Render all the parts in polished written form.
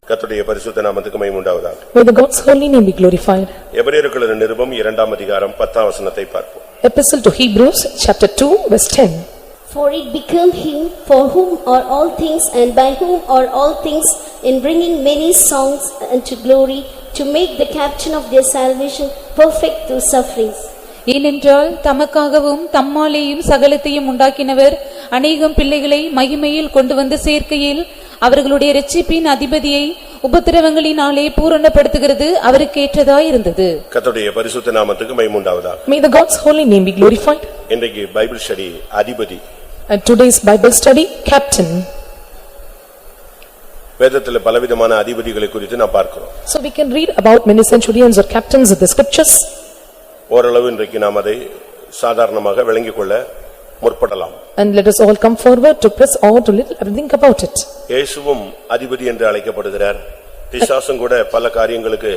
கர்த்தருடைய பரிசுத்த நாமத்துக்கு மகிமை உண்டாவதாக. May the God's holy name be glorified. எபிரேயர்களுக்கு நிருபம் 2ஆம் அதிகாரம் 10ஆம் வசனத்தை பார்ப்போம். Epistle to Hebrews chapter 2 verse 10. For it became him for whom are all things and by whom are all things, in bringing many songs unto glory, to make the captain of their salvation perfect through sufferings. ஏனென்றால் தமக்காகவும் தம்மாலேயும் சகலத்தையும் உண்டாக்கினவர் அநேகம் பிள்ளைகளை மகிமையில் கொண்டு வந்து சேர்க்கையில் அவர்களுடைய இரட்சிப்பின் அதிபதியை உபத்திரவங்களினாலே பூரணப்படுத்துகிறது அவருக்கு ஏற்றதாய் இருந்தது. கர்த்தருடைய பரிசுத்த நாமத்துக்கு மகிமை உண்டாவதாக. May the God's holy name be glorified. இன்றைக்கு பைபிள் ஸ்டடி அதிபதி. And today's Bible study captain. வேதத்திலே பலவிதமான அதிபதிகளை குறித்து நாம் பார்க்கிறோம். So we can read about many centurions or captains of the scriptures. ஓரளவு இன்றைக்கு நாம் அதை சாதாரணமாக விளங்கிக் கொள்ள முற்படலாம். And let us all come forward to press on to little think about it. இயேசுவும் அதிபதி என்று அழைக்கப்படுகிறார். பிசாசும் கூட பல காரியங்களுக்கு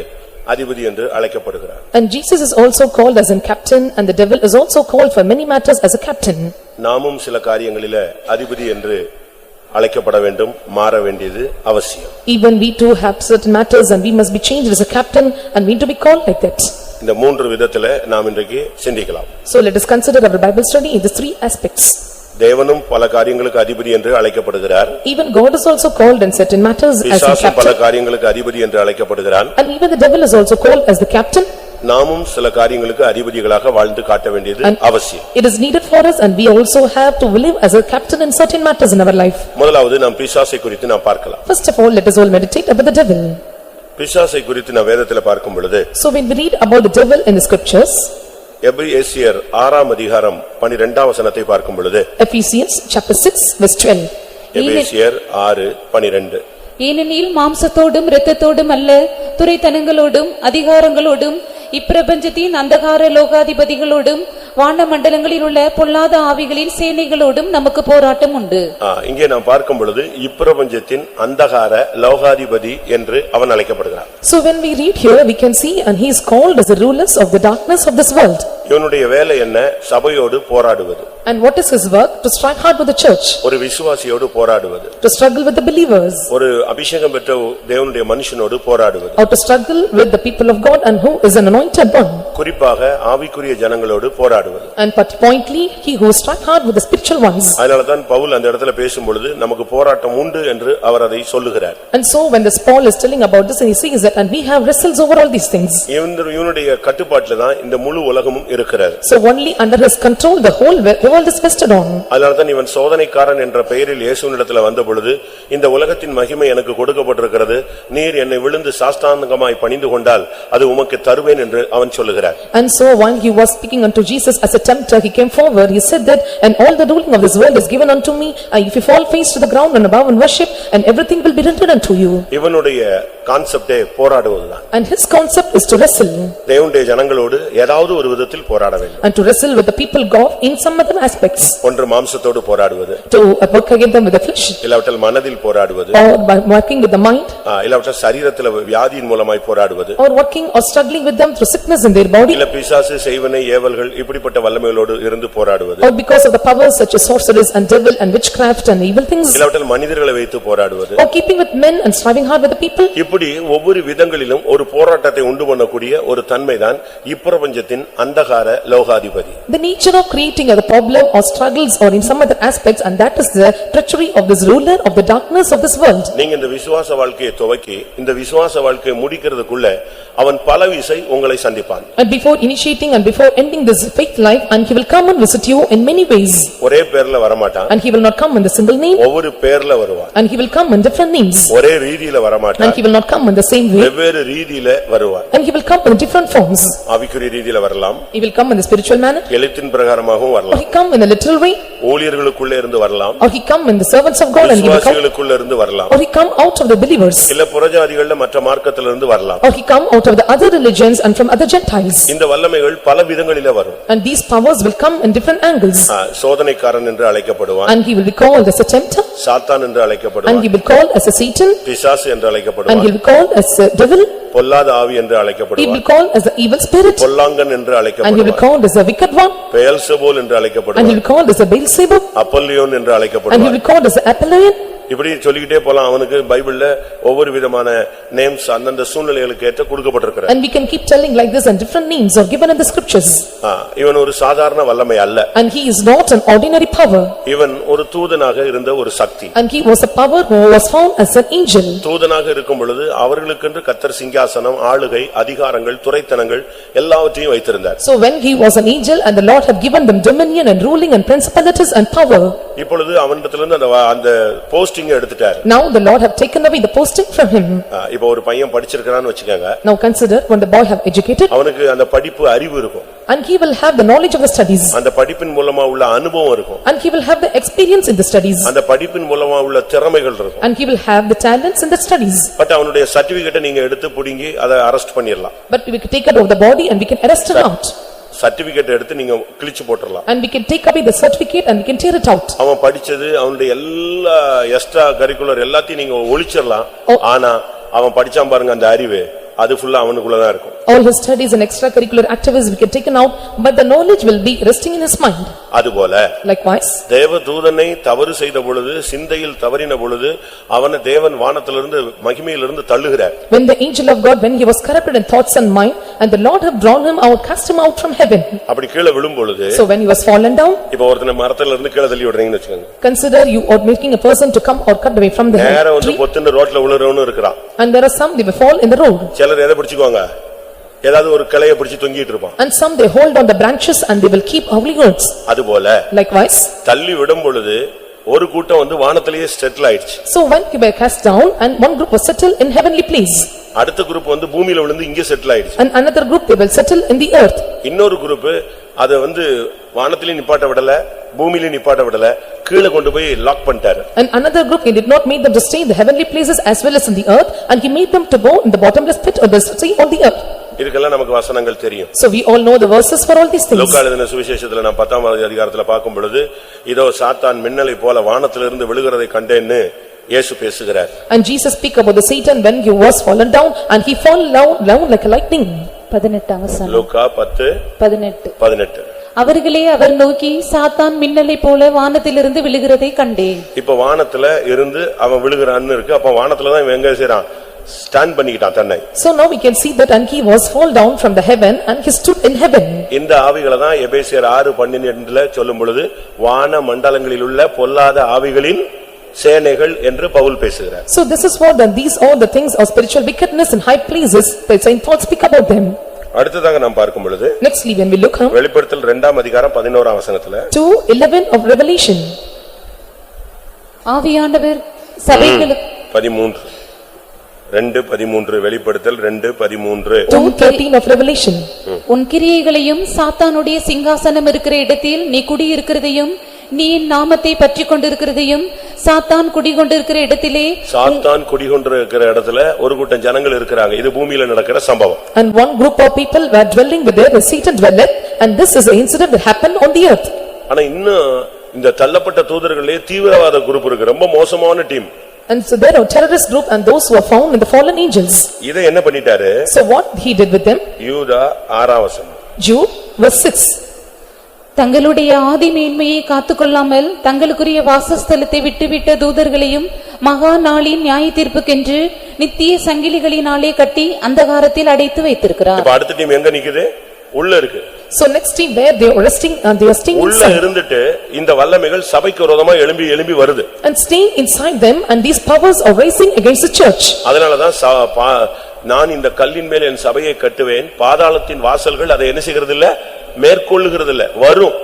அதிபதி என்று அழைக்கப்படுகிறார். And Jesus is also called as a captain, and the devil is also called for many matters as a captain. நாமும் சில காரியங்களிலே அதிபதி என்று அழைக்கப்பட வேண்டும், மாற வேண்டியது அவசியம். Even we too have certain matters and we must be changed as a captain and need to be called like that. இந்த மூன்று விதத்திலே நாம் இன்றைக்கு சிந்திக்கலாம். So let us consider our Bible study in the three aspects. தேவனும் பல காரியங்களுக்கு அதிபதி என்று அழைக்கப்படுகிறார். Even God is also called in certain matters as a பிசாசு பல captain. காரியங்களுக்கு அதிபதி என்று அழைக்கப்படுகிறான். And even the devil is also called as the captain. நாமும் சில காரியங்களுக்கு அதிபதிகளாக வாழ்ந்து காட்ட வேண்டியது அவசியம். It is needed for us and we also have to live as a captain in certain matters in our life. முதலாவது நாம் பிசாசை குறித்து நாம் பார்க்கலாம். First of all, let us all meditate about the devil. பிசாசை குறித்து நாம் வேதத்திலே பார்க்கும் பொழுது, So when we read about the devil in the scriptures, எபிரேயர் 6ஆம் அதிகாரம் 12ஆம் வசனத்தை பார்க்கும் பொழுது, Ephesians chapter 6 verse 12. எபிரேயர் 6:12. ஏனெனில் மாம்சத்தோடும் இரத்தத்தோடும் அல்ல, துரைத்தனங்களோடும் அதிகாரங்களோடும் இப்பிரபஞ்சத்தின் அந்தகார லோகாதிபதிகளோடும் வானமண்டலங்களில் உள்ள பொல்லாத ஆவிகளின் சேனைகளோடும் நமக்கு போராட்டம் உண்டு. இங்கே நாம் பார்க்கும் பொழுது இப்பிரபஞ்சத்தின் அந்தகார லோகாதிபதி என்று அவன் அழைக்கப்படுகிறான். So when we read here, we can see and he is called as the rulers of the darkness of this world. இவனுடைய வேலை என்ன? சபையோடு போராடுவது. And what is his work? To strike hard with the church. ஒரு விசுவாசியோடு போராடுவது. To struggle with the believers. ஒரு அபிஷேகம் பெற்ற தேவனுடைய மனுஷனோடு போராடுவது. Or to struggle with the people of God and who is an anointed one. குறிப்பாக ஆவிக்குரிய ஜனங்களோடு போராடுவது. And pointly, he who strike hard with the spiritual ones. அதனாலதான் பவுல் அந்த இடத்துல பேசும் பொழுது நமக்கு போராட்டம் உண்டு என்று அவர் அதை சொல்லுகிறார். And so when this Paul is telling about this, and he says that and we have wrestles over all these things. இவனுடைய கட்டுப்பாட்டில தான் இந்த முழு உலகமும் இருக்கிறது. So only under his control the whole world is vested on. அதனாலதான் இவன் சோதனைக்காரன் என்ற பெயரில் இயேசுவினிடத்தில் வந்த பொழுது, இந்த உலகத்தின் மகிமை எனக்கு கொடுக்கப்பட்டிருக்கிறது, நீர் என்னை விழுந்து சாஷ்டாங்கமாய் பணிந்து கொண்டால் அது உமக்கு தருவேன் என்று அவன் சொல்லுகிறார். And so while he was speaking unto Jesus as a tempter, he came forward, he said that and all the ruling of this world is given unto me, if you fall face to the ground and bow and worship, and everything will be rendered unto you. இவனுடைய கான்செப்டே போராடுவதுதான். And his concept is to wrestle. தேவனுடைய ஜனங்களோடு ஏதாவது ஒரு விதத்தில் போராட வேண்டும். And to wrestle with the people God in some other aspects. ஒன்று மாம்சத்தோடு போராடுவது. To work against them with the flesh. இல்லாவிட்டால் மனதில் போராடுவது. Or by working with the mind. இல்லாவிட்டால் சரீரத்தில் வியாதியின் மூலமாய் போராடுவது. Or working or struggling with them through sickness in their body. இல்ல பிசாசு செய்வனை ஏவல்கள் இப்படிப்பட்ட வல்லமைகளோடு இருந்து போராடுவது. Or because of the powers such as sorceries and devil and witchcraft and evil things. இல்லாவிட்டால் மனிதர்களை வைத்து போராடுவது. Or keeping with men and striving hard with the people. இப்படி ஒவ்வொரு விதங்களிலும் ஒரு போராட்டத்தை உண்டு பண்ணக்கூடிய ஒரு தன்மைதான் இப்பிரபஞ்சத்தின் அந்தகார லோகாதிபதி. The nature of creating a problem or struggles or in some other aspects, and that is the treachery of this ruler of the darkness of this world. நீங்க இந்த விசுவாச வாழ்க்கையை துவக்கி இந்த விசுவாச வாழ்க்கையை முடிக்கிறதுக்குள்ள அவன் பல விசை உங்களை சந்திப்பான். And before initiating and before ending this faith life, and he will come and visit you in many ways. ஒரே பேர்ல வரமாட்டான். And he will not come in the single name. ஒவ்வொரு பேர்ல வருவான். And he will come in different names. ஒரே ரீதியில வரமாட்டான். And he will not come in the same way. வெவ்வேறு ரீதியில வருவான். And he will come in different forms. ஆவிக்குரிய ரீதியில வரலாம். He will come in the spiritual manner. எழுத்தின் பிரகாரமாகவும் Or வரலாம். he come in a literal way. ஊழியர்களுக்குள்ள இருந்து வரலாம். Or he come in the servants of God and he will come. விசுவாசிகளுக்குள்ள இருந்து வரலாம். Or he come out of the believers. இல்ல புறஜாதிகள்ல மற்ற மார்க்கத்திலிருந்து இருந்து வரலாம். Or he come out of the other religions and from other Gentiles. இந்த வல்லமைகள் பல விதங்களிலே வரும். And these powers will come in different angles. சோதனைக்காரன் என்று அழைக்கப்படுவான். And he will be called as a tempter. சாத்தான் என்று அழைக்கப்படுவான். And he will be called as a Satan. பிசாசு என்று அழைக்கப்படுவான். And he will be called as a devil. பொல்லாத ஆவி என்று He will அழைக்கப்படுவான். be called as the evil spirit. பொல்லாங்கன் என்று And he will be அழைக்கப்படுவான். called as a wicked one. Beelzebul என்று And he will அழைக்கப்படுவான். be called as a Beelzebub. அப்பல்லியோன் என்று And he will அழைக்கப்படுவான். be called as the Apollyon. இப்படி சொல்லிக்கிட்டே போலாம். அவனுக்கு பைபிள்ல ஒவ்வொரு விதமான நேம்ஸ் அந்தந்த சூழ்நிலைகளுக்கு ஏற்ற கொடுக்கப்பட்டிருக்கிறது. And we can keep telling like this and different names are given in the scriptures. இவன் ஒரு சாதாரண வல்லமை அல்ல. And he is not an ordinary power. இவன் ஒரு தூதனாக இருந்த ஒரு சக்தி. And he was a power who was found as an angel. தூதனாக இருக்கும் பொழுது அவர்களுக்கென்று கர்த்தர் சிங்காசனம், ஆளுகை, அதிகாரங்கள், துரைத்தனங்கள் எல்லாவற்றையும் வைத்திருந்தார். So when he was an angel and the Lord had given them dominion and ruling and principalities and power. இப்பொழுது அவனிடத்திலிருந்து அந்த போஸ்டிங் எடுத்துட்டார். Now the Lord have taken away the posting from him. இப்போ ஒரு பையன் படிச்சிருக்கான்னு வெச்சுக்கங்க. Now consider when the boy have educated. அவனுக்கு அந்த படிப்பு அறிவு இருக்கும். And he will have the knowledge of the studies. அந்த படிப்பின் மூலமா உள்ள அனுபவம் இருக்கும். And he will have the experience in the studies. அந்த படிப்பின் மூலமா உள்ள திறமைகள் இருக்கும். And he will have the talents in the studies. But அவனுடைய சர்டிபிகேட்டை நீங்க எடுத்து புடிங்கி அதை அரெஸ்ட் பண்ணிரலாம். But we can take it over the body and we can arrest him out. Certificate எடுத்து நீங்க கிழிச்சு போட்டுறலாம். And we can take away the certificate and we can tear it out. அவன் படிச்சது அவனுடைய எல்லா எக்ஸ்ட்ரா கரிக்குலர் எல்லாத்தையும் நீங்க ஒளிச்சிரலாம். ஆனா அவன் படிச்சான் பாருங்க அந்த அறிவு அது ஃபுல்லா அவனுக்குள்ள தான் இருக்கும். All his studies and extracurricular activities we can taken out, but the knowledge will be resting in his mind. அதுபோல Likewise, தேவதூதனை தவறு செய்த பொழுது, சிந்தையில் தவறின பொழுது அவனை தேவன் வானத்திலிருந்து மகிமையிலிருந்து தள்ளுகிறார். when the angel of God, when he was corrupted in thoughts and mind, and the Lord have drawn him out, cast him out from heaven. அப்படி கீழே விழும் பொழுது, So when he was fallen down, இப்போ ஒருத்தனை மரத்துல இருந்து கீழே தள்ளி விடுறீங்கன்னு வெச்சுக்கோங்க. consider you are making a person to come or cut away from the நேரா வந்து tree. பொத்துன்னு ரோட்ல விழுறவனும் இருக்கிறான். And there are some they will fall in the road. சிலர் எதை பிடிச்சுக்குவாங்க, ஏதாவது ஒரு கிளையை பிடிச்சு தொங்கிட்டு இருப்பான். And some they hold on the branches and they will keep holy words. அதுபோல Likewise, தள்ளி விடும் பொழுது ஒரு கூட்டம் வந்து வானத்திலேயே செட்டில் ஆயிடுச்சு. so when he was cast down and one group was settled in heavenly place. அடுத்த குரூப் வந்து பூமியில விழுந்து இங்க செட்டில் ஆயிடுச்சு. And another group they will settle in the earth. இன்னொரு குரூப் அத வந்து வானத்திலே நிப்பாட்ட விடல, பூமியிலே நிப்பாட்ட விடல, கீழே கொண்டு போய் லாக் பண்ணிட்டாரு. And another group he did not make them to stay in the heavenly places as well as in the earth, and he made them to go in the bottomless pit or the sea on the earth. இதுக்கெல்லாம் நமக்கு வசனங்கள் தெரியும். So we all know the verses for all these things. லூக்கா எழுதின சுவிசேஷத்துல நான் 10ஆம் அதிகாரத்துல பார்க்கும் பொழுது இதோ சாத்தான் மின்னலை போல வானத்திலிருந்து விழுகிறதை கண்டேன்னு இயேசு பேசுகிறார். And Jesus speak about the Satan when he was fallen down and he fall down like a lightning. 18 வசனம். லூக்கா 10:18. அவர்களே அவர் நோக்கி, சாத்தான் மின்னலை போல வானத்திலிருந்து விழுகிறதை கண்டேன். இப்ப வானத்துல இருந்து அவன் விழுகிறான்னு இருக்கு. அப்ப வானத்துல தான் இவன் எங்க செய்றான், ஸ்டாண்ட் பண்ணிக்கிட்டான் தன்னை. So now we can see that and he was fall down from the heaven and he stood in heaven. இந்த ஆவிகளை தான் எபேசியர் 6:12ல சொல்லும் பொழுது வான மண்டலங்களில் உள்ள பொல்லாத ஆவிகளின் சேனைகள் என்று பவுல் பேசுகிறார். So this is what and these are the things of spiritual wickedness in high places, but Saint Paul speak about them. அடுத்ததாக நாம் பார்க்கும் பொழுது Nextly when we look up வெளிப்படுத்தல் 2ஆம் அதிகாரம் 11ஆம் வசனத்துல 2:11 of Revelation. ஆவியானவர் சபைகளுக்கு 2:13 வெளிப்படுத்தல் 2:13 2:13 of Revelation. உன் கிரியைகளையும் சாத்தானுடைய சிங்காசனம் இருக்கிற இடத்தில் நீ குடியிருக்கிறதையும் நீ என் நாமத்தை பற்றிக் கொண்டிருக்கிறதையும் சாத்தான் குடிகொண்டிருக்கிற இடத்திலே சாத்தான் குடிகொண்டிருக்கிற இடத்துல ஒரு கூட்டம் ஜனங்கள் இருக்கிறாங்க. இது பூமியில நடக்கிற சம்பவம். And one group of people were dwelling with there, Satan dwelleth, and this is the incident that happened on the earth. ஆனா இன்னும் இந்த தள்ளப்பட்ட தூதர்களே தீவிரவாத குரூப் இருக்கு, ரொம்ப மோசமான team. And so there are terrorist group and those who are found in the fallen angels. இதை என்ன பண்ணிட்டாரு? So what he did with them? யூதா 6ஆம் வசனம். Jude verse 6. தங்களுடைய ஆதி மேன்மையை காத்துக்கொள்ளாமல் தங்களுக்குரிய வாசஸ்தலத்தை விட்டுவிட்ட தூதர்களையும் மகா நாளின் நியாய தீர்ப்புக்கென்று நித்திய சங்கிலிகளினாலே கட்டி அந்தகாரத்தில் அடைத்து வைத்திருக்கிறார். இப்ப அடுத்த டீம் எங்க நிக்குது? உள்ள இருக்கு. So next team where they are resting and they are staying உள்ள inside. இருந்துட்டு இந்த வல்லமைகள் சபைக்கு விரோதமா எழும்பி வருது. And staying inside them and these powers are rising against the church. அதனாலதான் நான் இந்த கல்லின் மேல் என் சபையை கட்டுவேன், பாதாளத்தின் வாசல்கள் அதை என்ன செய்கிறது இல்ல, மேற்கொள்ளுகிறது இல்ல. வரும்,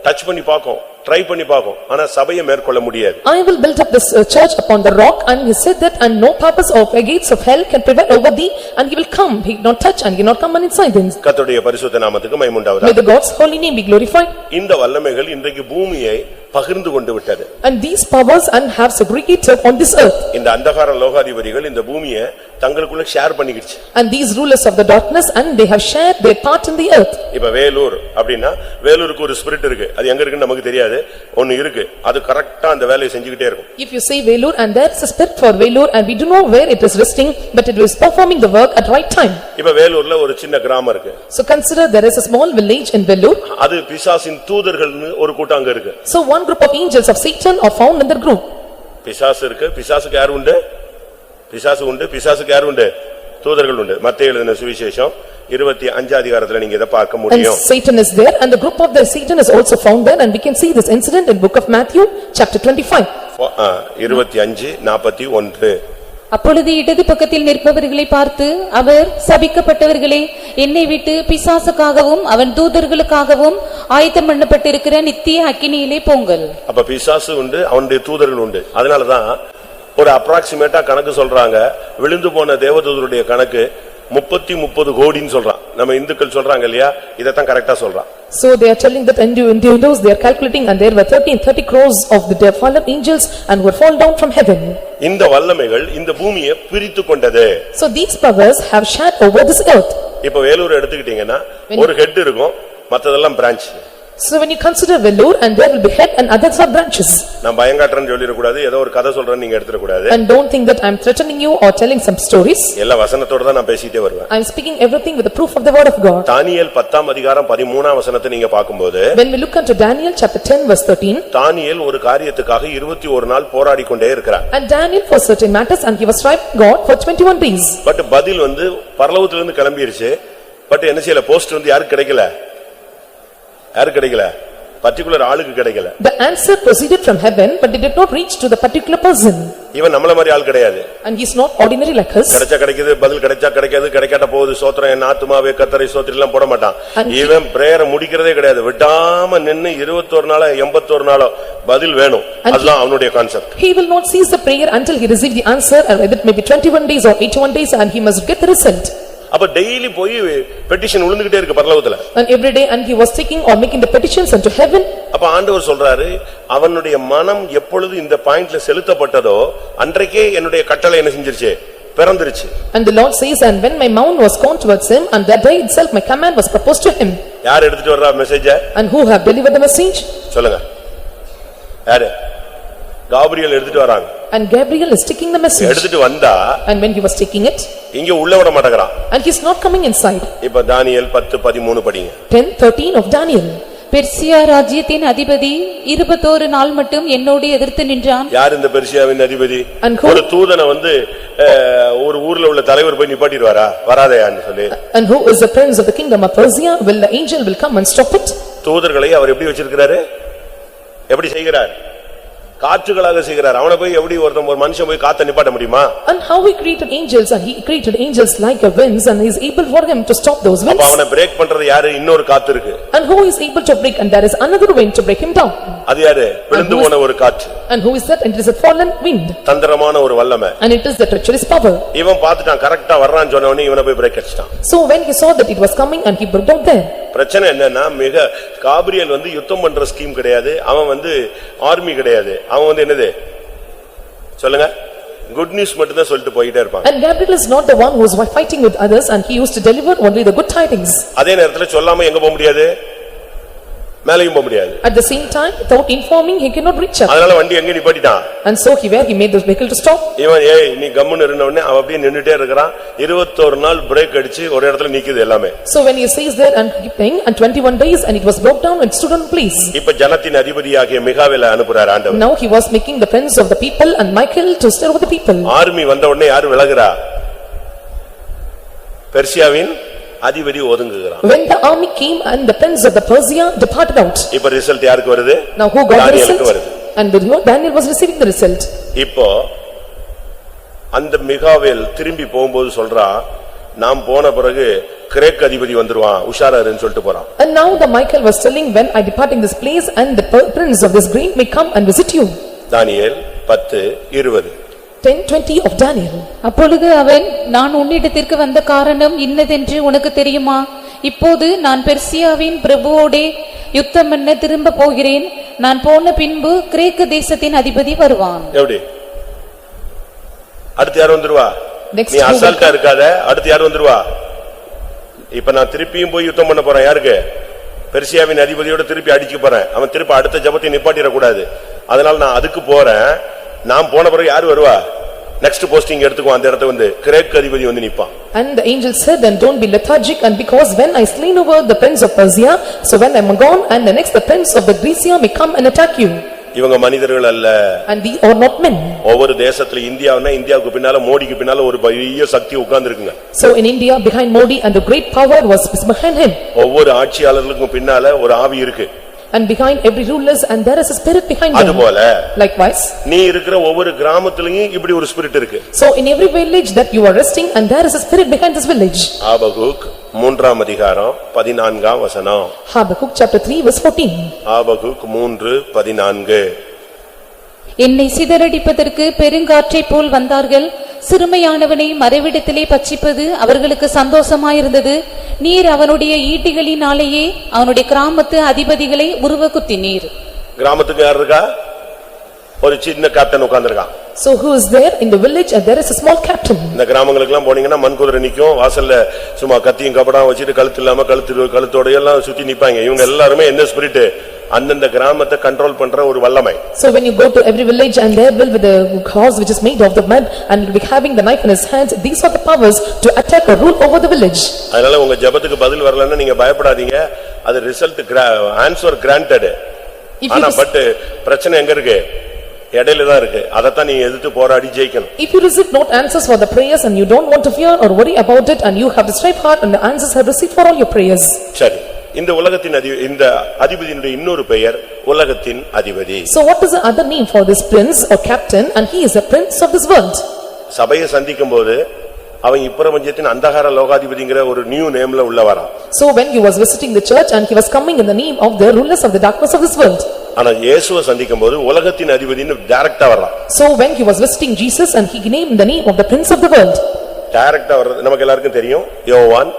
டச் பண்ணி பாக்கும், ட்ரை பண்ணி பாக்கும், ஆனா சபையை மேற்கொள்ள முடியாது. I will build up this church upon the rock, and he said that and no purpose of the gates of hell can prevail over thee, and he will come, he will not touch and he will not come inside them. கர்த்தருடைய பரிசுத்த நாமத்துக்கு மகிமை உண்டாவதாக. May the God's holy name be glorified. இந்த வல்லமைகள் இன்றைக்கு பூமியை பகிர்ந்து கொண்டு விட்டது. And these powers and have segregated on this earth. இந்த அந்தகார லோகாதிபதிகள் இந்த பூமியை தங்களுக்குள்ள share பண்ணிக்கிச்சு. And these rulers of the darkness and they have shared their part in the earth. இப்ப வேலூர் அப்படினா வேலூருக்கு ஒரு ஸ்பிரிட் இருக்கு, அது எங்க இருக்குன்னு நமக்கு தெரியாது, ஒன்னு இருக்கு, அது கரெக்ட்டா அந்த வேலையை செஞ்சிட்டே இருக்கும். If you say Velur and there is a spirit for Velur and we do know where it is resting, but it is performing the work at right time. இப்ப வேலூர்ல ஒரு சின்ன கிராமம் இருக்கு. So consider there is a small village in Velur. அது பிசாசின் தூதர்கள்னு ஒரு கூட்டம் அங்க இருக்கு. So one group of angels of Satan are found in the group. பிசாசு இருக்கு, பிசாசுக்கு யார் உண்டு? பிசாசு உண்டு, பிசாசுக்கு யார் உண்டு? தூதர்கள் உண்டு. மத்தேயு எழுதின சுவிசேஷம் 25 அதிகாரத்துல நீங்க இத பார்க்க And முடியும். Satan is there and the group of the Satan is also found there and we can see this incident in book of Matthew chapter 25. 25:41. அப்பொழுது இடது பக்கத்தில் நிற்பவர்களை பார்த்து அவர், சபிக்கப்பட்டவர்களே, என்னை விட்டு பிசாசுக்காகவும் அவன் தூதர்களுக்காகவும் ஆயத்தம் பண்ணப்பட்டிருக்கிற நித்திய அக்கினியிலே போங்கள். அப்ப பிசாசு உண்டு, அவனுடைய தூதர்கள் உண்டு. அதனாலதான் ஒரு அப்ராக்சிமேட்டா கணக்கு சொல்றாங்க. விழுந்து போன தேவதூதருடைய கணக்கு 30 கோடின்னு சொல்றான். நம்ம இந்துக்கள் சொல்றாங்க இல்லையா, இதத்தான் கரெக்டா சொல்றான். So they are telling that in Hindus they are calculating and there were 30 crores of the fallen angels and were fall down from heaven. இந்த வல்லமைகள் இந்த பூமியை பிரித்து கொண்டது. So these powers have shared over this earth. இப்ப வேலூர் எடுத்துக்கிட்டீங்கன்னா ஒரு head இருக்கும், மத்ததெல்லாம் branch. So when you consider Vellore and there will be head and others are branches. நான் பயங்காட்டறேன்னு சொல்லிர கூடாது, ஏதோ ஒரு கதை சொல்றேன்னு நீங்க எடுத்துற கூடாது. And don't think that I am threatening you or telling some stories. எல்லா வசனத்தோட தான் நான் பேசிட்டே வருவேன். I am speaking everything with the proof of the word of God. தானியேல் 10ஆம் அதிகாரம் 13ஆம் வசனத்தை நீங்க பாக்கும்போது, When we look into Daniel chapter 10 verse 13, தானியேல் ஒரு காரியத்துக்காக 21 நாள் போராடி கொண்டே இருக்கிறார். and Daniel for certain matters and he was striving God for 21 days. But பதில் வந்து பரலோகத்துல இருந்து கிளம்பிருச்சு. பட் என்ன செய்யல, போஸ்ட் வந்து யாருக்கு கிடைக்கல, பர்టిక్యులர் ஆளுக்கு கிடைக்கல. The answer proceeded from heaven but it did not reach to the particular person. இவன் நம்மள மாதிரி ஆள் கிடையாது. And he is not ordinary like us. கிடைச்சா கிடைக்குது, பதில் கிடைச்சா கிடைக்காது, கிடைக்காட்ட போகுது, ஸ்தோத்திரம் என் ஆத்துமாவே கர்த்தரை ஸ்தோத்திரம் எல்லாம் போட மாட்டான். இவன் பிரேயரை முடிக்கிறதே கிடையாது. விடாம நின்னு 21 நாளோ 81 நாளோ பதில் வேணும். அதுதான் அவனுடைய concept. He will not cease the prayer until he receive the answer, and whether it may be 21 days or 81 days, and he must get the result. அப்ப டெய்லி போய் பெட்டிஷன் விழுந்துகிட்டே இருக்கு பரலோகத்துல. And every day and he was taking or making the petitions unto heaven. அப்ப ஆண்டவர் சொல்றாரு, அவனுடைய மனம் எப்பொழுது இந்த பாயிண்ட்ல செலுத்தப்பட்டதோ அன்றைக்கே என்னுடைய கட்டளை என்ன செஞ்சிருச்சு, பிறந்திருச்சு. And the Lord says, and when my mouth was gone towards him, and that day itself my command was proposed to him. யார் எடுத்துட்டு வர்றா மெசேஜ? And who have delivered the message? சொல்லுங்க, யாரு? காபிரியல் எடுத்துட்டு வராங்க. And Gabriel is taking the message. எடுத்துட்டு வந்தா, and when he was taking it, இங்க உள்ள விட மாட்டேங்கறான். and he is not coming inside. இப்ப தானியேல் 10:13 படிங்க. 10:13 of Daniel. பெர்சியா ராஜ்யத்தின் அதிபதி 21 நாள் மட்டும் என்னோடு எதிர்த்து நின்றான். யார் இந்த பெர்சியாவின் அதிபதி? And who? ஒரு தூதனை வந்து ஒரு ஊர்ல உள்ள தலைவர் போய் நிப்பாட்டிடுவாரா? வராதேன்னு சொல்லி. And who is the prince of the kingdom of Persia? Will the angel will come and stop it? தூதர்களை அவர் எப்படி வச்சிருக்கிறாரு? எப்படி செய்கிறார்? காற்றுகளாக செய்கிறார். அவனை போய் எப்படி ஒரு மனுஷன் போய் காத்த நிப்பாட்ட முடியுமா? And how he created angels, and he created angels like a winds, and he is able for him to stop those winds. அப்ப அவனை பிரேக் பண்றது யாரு? இன்னொரு காத்து இருக்கு. And who is able to break, and there is another wind to break him down. அது யாரு? விழுந்து போன ஒரு காற்று. And who is that? And it is a fallen wind. தந்திரமான ஒரு வல்லமை. And it is the treacherous power. இவன் பார்த்துட்டான், கரெக்ட்டா வர்றான்னு சொன்ன உடனே இவனை போய் பிரேக் அடிச்சிட்டான். So when he saw that it was coming, and he broke out there. பிரச்சனை என்னன்னா, மிக காபிரியல் வந்து யுத்தம் பண்ற ஸ்கீம் கிடையாது, அவன் வந்து ஆர்மி கிடையாது, அவன் வந்து என்னது சொல்லுங்க, குட் நியூஸ் மட்டும் தான் சொல்லிட்டு போயிட்டே இருப்பான். And Gabriel is not the one who was fighting with others, and he used to deliver only the good tidings. அதே நேரத்துல சொல்லாம எங்க போக முடியாது, மேலையும் போக முடியாது. At the same time, without informing, he cannot reach up. அதனால வண்டி எங்க நிப்பாட்டிட்டான். And so he made the vehicle to stop. இவன் நீ கம்முன்னு இருந்த உடனே அவன் அப்படியே நின்னுட்டே இருக்கிறான். 21 நாள் பிரேக் அடிச்சு ஒரு இடத்துல நிக்குது எல்லாமே. So when he says there and keeping and 21 days, and it was broke down and stood on place. இப்ப ஜனத்தின் அதிபதியாகிய மிகாவேலை அனுப்புறார் ஆண்டவர். Now he was making the prince of the people and Michael to stir over the people. Army வந்த உடனே யாரு விலகுறா? பெர்சியாவின் அதிபதி ஒதுங்குகிறான். When the army came and the prince of the Persia departed out. இப்ப result யாருக்கு வருது? Now who got the தானியேலுக்கு result? வருது. And Daniel was receiving the result. இப்போ அந்த மிகாவேல் திரும்பி போகும்போது சொல்றான், நாம் போன பிறகு கிரேக் அதிபதி வந்துருவான், உஷாராருன்னு சொல்லிட்டு போறான். And now the Michael was telling, when I departing this place, and the prince of this great may come and visit you. Daniel 10:20. 10:20 of Daniel. அப்பொழுது அவன், நான் உன்னிடத்திற்கு வந்த காரணம் இன்னதென்று உனக்கு தெரியுமா? இப்போது நான் பெர்சியாவின் பிரபுவோடே யுத்தம் பண்ண திரும்ப போகிறேன். நான் போன பின்பு கிரேக்க தேசத்தின் அதிபதி வருவான். எப்படி? அடுத்து யார் வந்துருவா? நீ அசால்ட்டா இருக்காத, அடுத்து யார் வந்துருவா? இப்ப நான் திருப்பியும் போய் யுத்தம் பண்ண போறேன். யாருக்கு? பெர்சியாவின் அதிபதியோட திருப்பி அடிக்க போறேன். அவன் திருப்பி அடுத்த ஜபத்தை நிப்பாட்டிடக்கூடாது. அதனால நான் அதுக்கு போறேன். நான் போன பிறகு யாரு வருவா? நெக்ஸ்ட் போஸ்டிங் எடுத்துக்குவான். அந்த இடத்தை வந்து கிரேக் அதிபதி வந்து நிப்பான். And the angel said, and don't be lethargic, and because when I slain over the prince of Persia, so when I am gone, and the next the prince of the Grecia may come and attack you. இவங்க மனிதர்கள் அல்ல. And these are not men. ஒவ்வொரு தேசத்துல இந்தியாவுன்னா இந்தியாவுக்கு பின்னால மோடிக்கு பின்னால ஒரு பெரிய சக்தி உட்கார்ந்திருக்குங்க. So in India behind Modi and the great power was behind him. ஒவ்வொரு ஆட்சியாளர்களுக்கும் பின்னால ஒரு ஆவி இருக்கு. And behind every rulers and there is a spirit behind them. அதுபோல Likewise. நீ இருக்கிற ஒவ்வொரு கிராமத்திலயும் இப்படி ஒரு ஸ்பிரிட் இருக்கு. So in every village that you are resting and there is a spirit behind this village. Habakkuk 3ஆம் அதிகாரம் 14ஆம் வசனம். Habakkuk chapter 3 verse 14. ஆபகுக் 3:14. என்னை சிதறடிப்பதற்கு பெருங்காற்றைப் போல் வந்தார்கள். சிறுமையானவனை மறைவிடத்திலே பட்சிப்பது அவர்களுக்கு சந்தோஷமாயிருந்தது. நீர் அவனுடைய ஈட்டிகளினாலேயே அவனுடைய கிராமத்து அதிபதிகளை உருவக்குத்தினீர். கிராமத்துக்கு யார் இருக்கா? ஒரு சின்ன captain உட்கார்ந்திருக்கான். So who is there in the village and there is a small captain. இந்த கிராமங்களுக்கு எல்லாம் போனீங்கன்னா மண்குதிரை நிக்கும், வாசல்ல சும்மா கத்தியும் கபடாம் வச்சிட்டு கழுத்து இல்லாம கழுத்தோட எல்லாம் சுத்தி நிப்பாங்க. இவங்க எல்லாருமே என்ன ஸ்பிரிட்? அந்தந்த கிராமத்தை கண்ட்ரோல் பண்ற ஒரு வல்லமை. So when you go to every village and there will be the horse which is made of the mud and will be having the knife in his hands, these are the powers to attack or rule over the village. அதனால உங்க ஜெபத்துக்கு பதில் வரலன்னா நீங்க பயப்படாதீங்க. அது result answer granted. ஆனா but பிரச்சனை எங்க இருக்கு? இடையில தான் இருக்கு. அதத்தான் நீ எதிர்த்து போராடி ஜெயிக்கணும். If you receive not answers for the prayers and you don't want to fear or worry about it and you have to strive hard and the answers have received for all your prayers. சரி, இந்த உலகத்தின் இந்த அதிபதியினுடைய இன்னொரு பெயர் உலகத்தின் அதிபதி. So what is the other name for this prince or captain? And he is the prince of this world. சபையை சந்திக்கும்போது அவன் இப்பிரபஞ்சத்தின் அந்தகார லோகாதிபதிங்கிற ஒரு நியூ நேம்ல உள்ள வரான். So when he was visiting the church and he was coming in the name of the rulers of the darkness of this world. ஆனா இயேசுவை சந்திக்கும்போது உலகத்தின் அதிபதின்னு டைரக்டா வரான். So when he was visiting Jesus and he named the name of the prince of the world. டைரக்டா வர்றது நமக்கு எல்லாருக்கும் தெரியும். யோவான்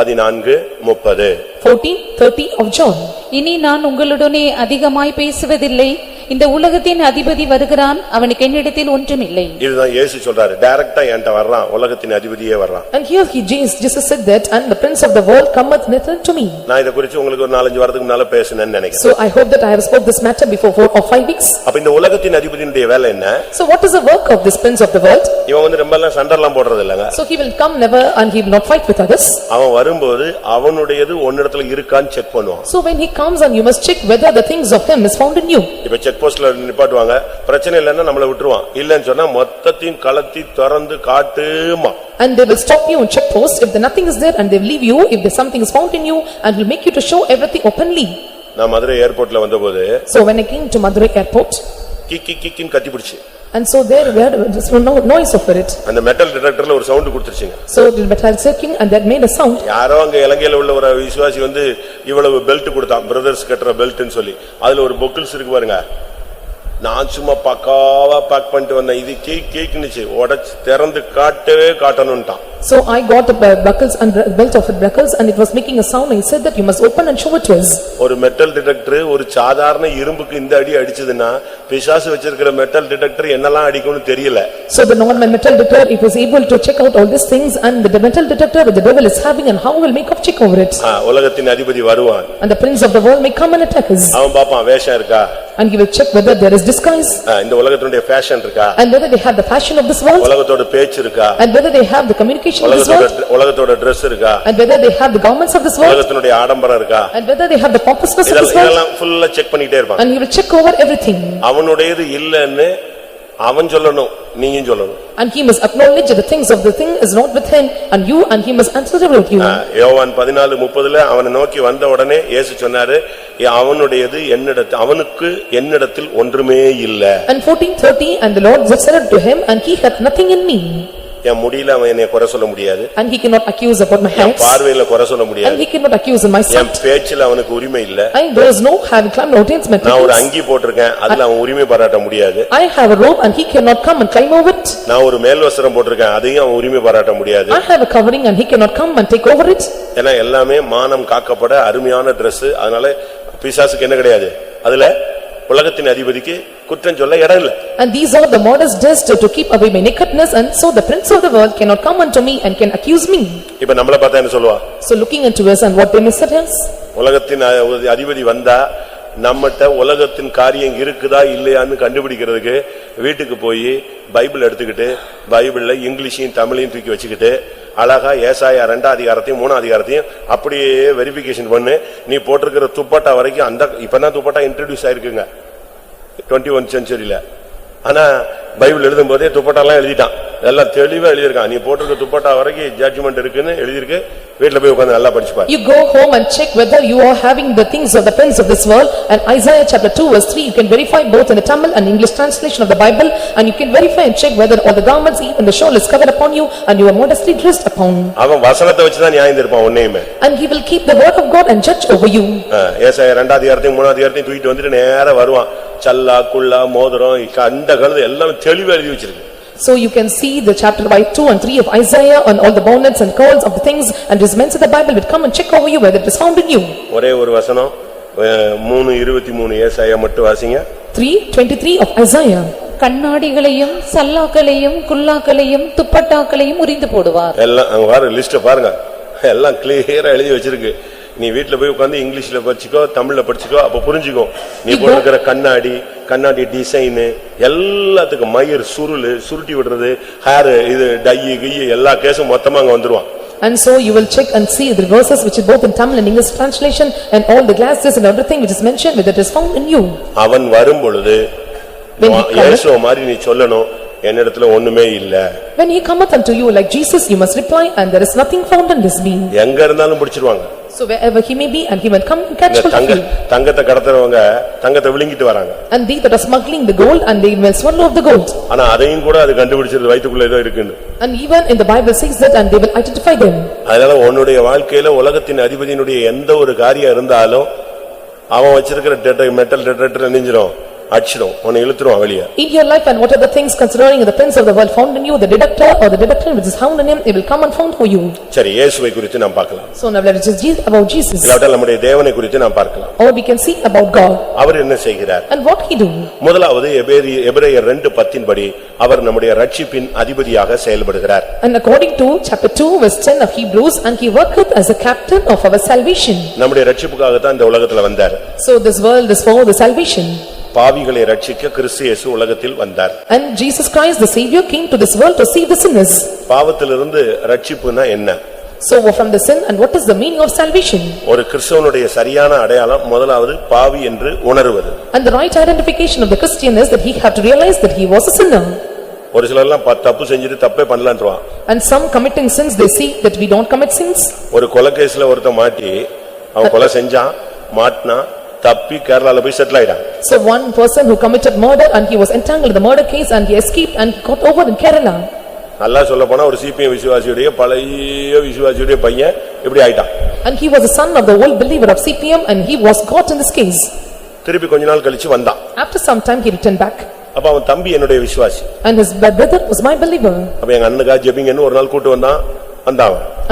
14:30. 14:30 of John. இனி நான் உங்களுடனே அதிகமாய் பேசுவதில்லை. இந்த உலகத்தின் அதிபதி வருகிறான், அவனுக்கு என்னிடத்தில் ஒன்றுமில்லை. இதுதான் இயேசு சொல்றாரு. டைரக்டா என்கிட்ட வர்றான், உலகத்தின் அதிபதியே வர்றான். And here Jesus said that and the prince of the world cometh near to me. நான் இத குறித்து உங்களுக்கு ஒரு 4-5 வாரத்துக்கு முன்னால பேசினேன்னு நினைக்கிறேன். So I hope that I have spoke this matter before 4 or 5 weeks. அப்ப இந்த உலகத்தின் அதிபதியுடைய வேலை என்ன? So what is the work of this prince of the world? இவன் வந்து ரொம்ப எல்லாம் சண்டெல்லாம் போடுறது இல்லங்க. So he will come never and he will not fight with others. அவன் வரும்போது அவனுடையது ஒன்னிடத்துல இருக்கான்னு செக் பண்ணுவான். So when he comes and you must check whether the things of him is found in you. இப்ப செக் போஸ்ட்ல நிப்பாட்டுவாங்க, பிரச்சனை இல்லன்னா நம்மள விட்டுருவான். இல்லன்னு சொன்னா மொத்தத்தையும் கலத்தி திறந்து காட்டுமா. And they will stop you on check post if nothing is there and they will leave you if there something is found in you and will make you to show everything openly. நான் மதுரை ஏர்போர்ட்ல வந்தபோது So when I came to Madurai airport கிக்கின்னு கத்தி பிடிச்சு. and so there were just no noise of it. அந்த metal டிடெக்டர்ல ஒரு sound கொடுத்துருச்சுங்க. So the metal circling and that made a sound. யாரோ அங்க இலங்கையில உள்ள ஒரு விசுவாசி வந்து இவ்வளவு பெல்ட் கொடுத்தான், பிரதர்ஸ் கட்டற பெல்ட்னு சொல்லி. அதுல ஒரு பொக்கிள்ஸ் இருக்கு பாருங்க. நான் சும்மா பக்காவா பேக் பண்ணிட்டு வந்தேன். இது கேக்குனுச்சு, உடைச்சு திறந்து காட்டவே காட்டணும்ட்டான். So I got the buckles and the belt of the buckles and it was making a sound. I said that you must open and show it to us. ஒரு மெட்டல் டிடெக்டர் ஒரு சாதாரண இரும்புக்கு இந்த அடி அடிச்சதுன்னா பிசாசு வச்சிருக்கிற மெட்டல் டிடெக்டர் என்னெல்லாம் அடிக்கும்னு தெரியல. So the normal metal detector it was able to check out all these things and the metal detector that the devil is having and how will make up check over it. உலகத்தின் அதிபதி வருவான். And the prince of the world may come and attack us. அவன் பாப்பான் வேஷம் இருக்கா? And he will check whether there is disguise. இந்த உலகத்தினுடைய fashion இருக்கா? And whether they have the fashion of this world. உலகத்தோட பேச்சு இருக்கா? And whether they have the communication of this world. உலகத்தோட Dress இருக்கா? And whether they have the garments of this world. உலகத்தினுடைய ஆடம்பரம் இருக்கா? And whether they have the pompousness of this world. இதெல்லாம் ஃபுல்லா செக் பண்ணிட்டே இருப்பான். And he will check over everything. அவனுடையது இல்லன்னு அவன் சொல்லணும், நீயும் சொல்லணும். And he must acknowledge that the things of the thing is not with him and you and he must answer about you. யோவான் 14:30 அவனை நோக்கி வந்த உடனே இயேசு சொன்னாரு, அவனுடையது என்னிடத்தில், அவனுக்கு என்னிடத்தில் ஒன்றுமே இல்ல. And 14:30 and the Lord said to him and he hath nothing in me. என் முடியல அவன் என்னை குறை சொல்ல முடியாது. And he cannot accuse about my N hands. பார்வையில குறை சொல்ல And முடியாது. he cannot accuse in my N sight. பேச்சில அவனுக்கு உரிமை இல்ல. And there is no having climb mountains my நான் ஒரு peoples. அங்கி போட்டிருக்கேன், அதுல அவன் உரிமை பாராட்ட முடியாது. I have a robe and he cannot come and climb over it. நான் ஒரு மேல் வஸ்திரம் போட்டிருக்கேன், அதையும் அவன் உரிமை பாராட்ட முடியாது. I have a covering and he cannot come and take over it. ஏன்னா எல்லாமே மானம் காக்கப்பட அருமையான Dress. அதனால பிசாசுக்கு என்ன கிடையாது, அதுல உலகத்தின் அதிபதிக்கு குற்றம் சொல்ல இடம் இல்ல. And these are the modest dressed to keep away my nakedness and so the prince of the world cannot come unto me and can accuse me. இப்ப நம்மள பார்த்தா என்ன சொல்லுவா? So looking into us and what they may say us. உலகத்தின் அதிபதி வந்தா நம்மட்ட உலகத்தின் காரியம் இருக்குதா இல்லையான்னு கண்டுபிடிக்கிறதுக்கு வீட்டுக்கு போய் பைபிள் எடுத்துக்கிட்டு பைபிள்ல இங்கிலீஷையும் தமிழையும் தூக்கி வச்சுக்கிட்டு அழகா ஏசாயா 2ஆம் அதிகாரத்தையும் 3ஆம் அதிகாரத்தையும் அப்படியே வெரிஃபிகேஷன் பண்ணு. நீ போட்டிருக்கிற துப்பட்டா வரைக்கும் அந்த இப்பதான் துப்பட்டா இன்ட்ரோடியூஸ் ஆயிருக்குங்க. 21 செஞ்சுரியில. ஆனா பைபிள் எழுதும் போதே துப்பட்டாலாம் எழுதிட்டான், எல்லாம் தெளிவா எழுதியிருக்கான். நீ போட்டிருக்க துப்பட்டா வரைக்கும் ஜட்ஜ்மெண்ட் இருக்குன்னு எழுதியிருக்கு. வீட்டுல போய் உட்கார்ந்து நல்லா படிச்சுப்பாரு. You go home and check whether you are having the things of the prince of this world, and Isaiah chapter 2 verse 3 you can verify both in the Tamil and English translation of the Bible, and you can verify and check whether all the garments even the shawl is covered upon you and you are modestly dressed upon. அவன் வசனத்தை வச்சு தான் நியாயம் தீர்ப்பான் உன்னையுமே. And he will keep the word of God and judge over you. ஏசாயா 2 அதிகாரத்தையும் 3 அதிகாரத்தையும் தூக்கிட்டு வந்துட்டு நேரா வருவான். சல்லா குல்லா மோதிரம் கண்ட கழுது எல்லாம் தெளிவா எழுதி வச்சிருக்கு. So you can see the chapter by 2 and 3 of Isaiah on all the bonnets and cords of the things, and his men of the Bible will come and check over you whether it is found in you. ஒரே ஒரு வசனம் 3:23 ஏசாயா மட்டும் வாசிங்க. 3:23 of Isaiah. கண்ணாடிகளையும் சல்லாக்களையும் குல்லாக்களையும் துப்பட்டாக்களையும் உரிந்து போடுவார். எல்லாம் அங்க பாரு, லிஸ்ட் பாருங்க, எல்லாம் கிளியரா எழுதி வச்சிருக்கு. நீ வீட்டுல போய் உட்கார்ந்து இங்கிலீஷ்ல படிச்சுக்கோ, தமிழ்ல படிச்சுக்கோ, அப்ப புரிஞ்சுக்கும். நீ போட்டுக்கிற கண்ணாடி டிசைன் எல்லாத்துக்கும் மயிர் சுருளு சுருட்டி விடுறது, ஹேர் இது டை கிய் எல்லா கேஸும் மொத்தமா அங்க வந்துருவான். And so you will check and see the verses which is both in Tamil and English translation, and all the glasses and everything which is mentioned whether it is found in you. அவன் வரும் பொழுது இயேசு மாதிரி நீ சொல்லணும், என்னிடத்துல ஒண்ணுமே இல்ல. When he cometh unto you like Jesus, you must reply, and there is nothing found in this being. எங்க இருந்தாலும் பிடிச்சிருவாங்க. So wherever he may be, and he will come and catch hold of you. தங்கத்தை கடத்துறவங்க தங்கத்தை விழுங்கிட்டு வராங்க. And they that are smuggling the gold, and they will swallow of the gold. ஆனா அதையும் கூட அது கண்டுபிடிச்சிருது, வயித்துக்குள்ள ஏதோ இருக்குன்னு. And even in the Bible says that, and they will identify them. அதனால உன்னுடைய வாழ்க்கையில உலகத்தின் அதிபதியினுடைய எந்த ஒரு காரியம் இருந்தாலும் அவன் வச்சிருக்கிற மெட்டல் டிடெக்டர் நெஞ்சிரும், அடிச்சிடும், உன்னை இழுத்துருவான் வெளியே. In your life and what are the things considering the prince of the world found in you, the detector or the detector which is found in him, it will come and found for you. சரி, இயேசுவை குறித்து நாம் பார்க்கலாம். So now let us just about Jesus. இல்லாவிட்டால் நம்முடைய தேவனை குறித்து நாம் பார்க்கலாம். Or we can see about God. அவர் என்ன செய்கிறார் And what he do. முதலாவது எபிரேயர் 2:10 படி அவர் நம்முடைய ரட்சிப்பின் அதிபதியாக செயல்படுகிறார். And according to chapter 2 verse 10 of Hebrews, and he worketh as a captain of our salvation. நம்முடைய ரட்சிப்புக்காக தான் இந்த உலகத்துல வந்தார். So this world is for the salvation. பாவிகளை ரட்சிக்க கிறிஸ்து இயேசு உலகத்தில் வந்தார். And Jesus Christ the Savior came to this world to save the sinners. பாவத்திலிருந்து ரட்சிப்புனா என்ன? So from the sin, and what is the meaning of salvation? ஒரு கிறிஸ்தவனுடைய சரியான அடையாளம் முதலாவது பாவி என்று உணர்வது. And the right identification of the Christian is that he had to realize that he was a sinner. ஒரு சிலர்லாம் தப்பு செஞ்சுட்டு தப்பே பண்ணலான்றான். And some committing sins, they see that we don't commit sins. ஒரு கொலை கேஸ்ல ஒருத்தன் மாட்டி அவன் கொலை செஞ்சான், மாட்டினா, தப்பி கேரளால போய் செட்டில் ஆயிட்டான். So one person who committed murder and he was entangled in the murder case and he escaped and got over in Kerala. நல்லா சொல்ல போனா ஒரு சிபிஎம் விசுவாசியுடைய பழைய விசுவாசியுடைய பையன் இப்படி ஆயிட்டான். And he was the son of the old believer of CPM, and he was caught in this case. திருப்பி கொஞ்ச நாள் கழிச்சு வந்தான். After some time he returned back. அப்ப அவன் தம்பி என்னுடைய விசுவாசி. And his brother was my believer. அப்ப எங்க அண்ணனுக்கா ஜெபிங்கன்னு ஒரு நாள் கூட்டி வந்தான்.